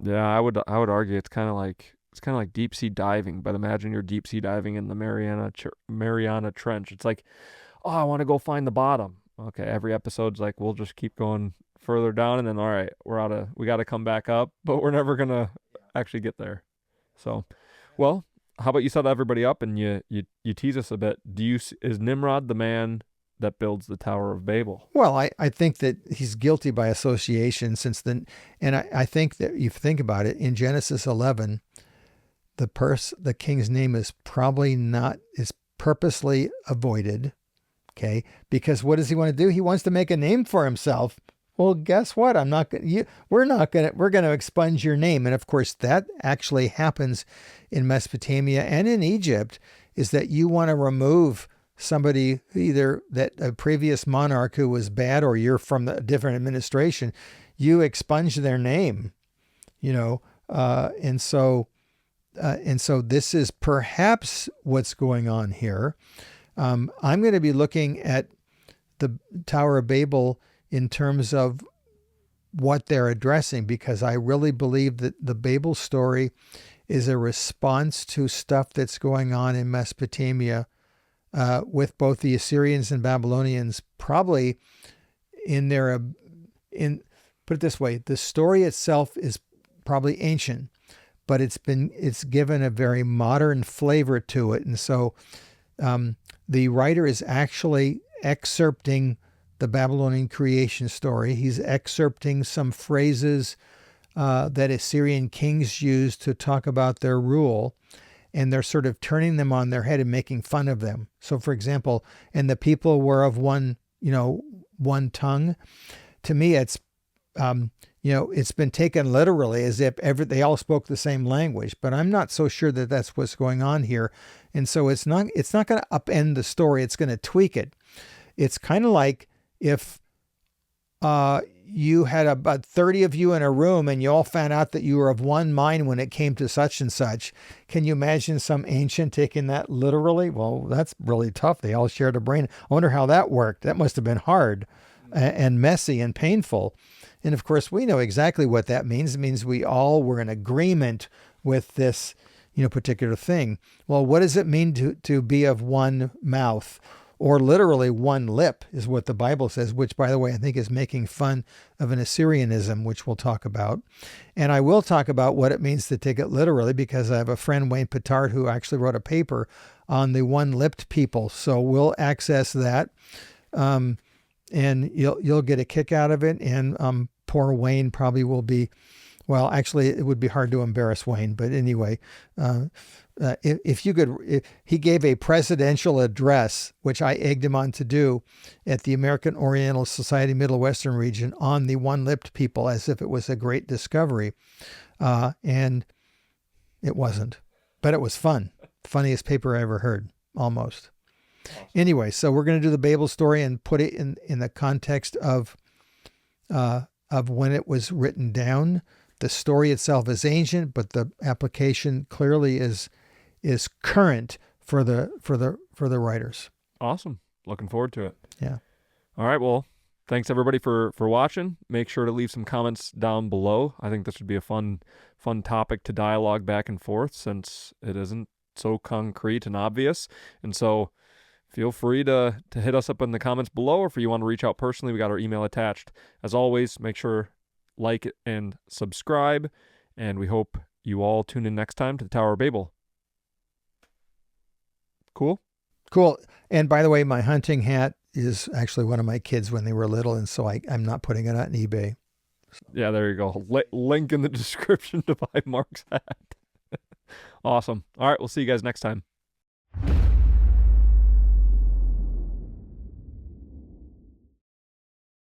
Yeah, I would argue it's kind of like deep sea diving. But imagine you're deep sea diving in the Mariana Trench. It's like, oh, I want to go find the bottom. Okay, every episode's like, we'll just keep going further down, and then all right, we got to come back up, but we're never gonna actually get there. So, well, how about you set everybody up and you tease us a bit? Is Nimrod the man that builds the Tower of Babel? Well, I think that he's guilty by association and I think that you think about it, in Genesis 11, the king's name is purposely avoided. Okay, because what does he want to do? He wants to make a name for himself. Well, guess what? We're going to expunge your name. And of course, that actually happens in Mesopotamia and in Egypt, is that you want to remove somebody, either that a previous monarch who was bad, or you're from a different administration, you expunge their name, and so this is perhaps what's going on here. I'm going to be looking at the Tower of Babel in terms of what they're addressing, because I really believe that the Babel story is a response to stuff that's going on in Mesopotamia with both the Assyrians and Babylonians, probably put it this way, the story itself is probably ancient, but it's given a very modern flavor to it. And so the writer is actually excerpting the Babylonian creation story. He's excerpting some phrases that Assyrian kings used to talk about their rule, and they're sort of turning them on their head and making fun of them. So, for example, and the people were of one tongue. To me, it's it's been taken literally as if they all spoke the same language, but I'm not so sure that that's what's going on here. And so it's not going to upend the story. It's going to tweak it. It's kind of like if you had about 30 of you in a room and you all found out that you were of one mind when it came to such and such. Can you imagine some ancient taking that literally? Well, that's really tough. They all shared a brain. I wonder how that worked. That must have been hard and messy and painful. And of course, we know exactly what that means. It means we all were in agreement with this, particular thing. Well, what does it mean to be of one mouth? Or literally one lip is what the Bible says, which, by the way, I think is making fun of an Assyrianism, which we'll talk about. And I will talk about what it means to take it literally, because I have a friend, Wayne Petard, who actually wrote a paper on the one-lipped people. So we'll access that, and you'll get a kick out of it. And poor Wayne probably will be, well, actually, it would be hard to embarrass Wayne. But anyway, if he gave a presidential address, which I egged him on to do, at the American Oriental Society Middle Western region on the one-lipped people, as if it was a great discovery. And it wasn't, but it was fun. Funniest paper I ever heard, almost. Awesome. Anyway, so we're going to do the Babel story and put it in the context of when it was written down. The story itself is ancient, but the application clearly is current for the writers. Awesome. Looking forward to it. Yeah. All right. Well, thanks everybody for watching. Make sure to leave some comments down below. I think this would be a fun topic to dialogue back and forth, since it isn't so concrete and obvious. And so feel free to hit us up in the comments below, or if you want to reach out personally, we got our email attached. As always, make sure like and subscribe, and we hope you all tune in next time to the Tower of Babel. Cool. And by the way, my hunting hat is actually one of my kids when they were little, and so I'm not putting it on eBay. Yeah, there you go. Link in the description to buy Mark's hat. Awesome. All right, we'll see you guys next time.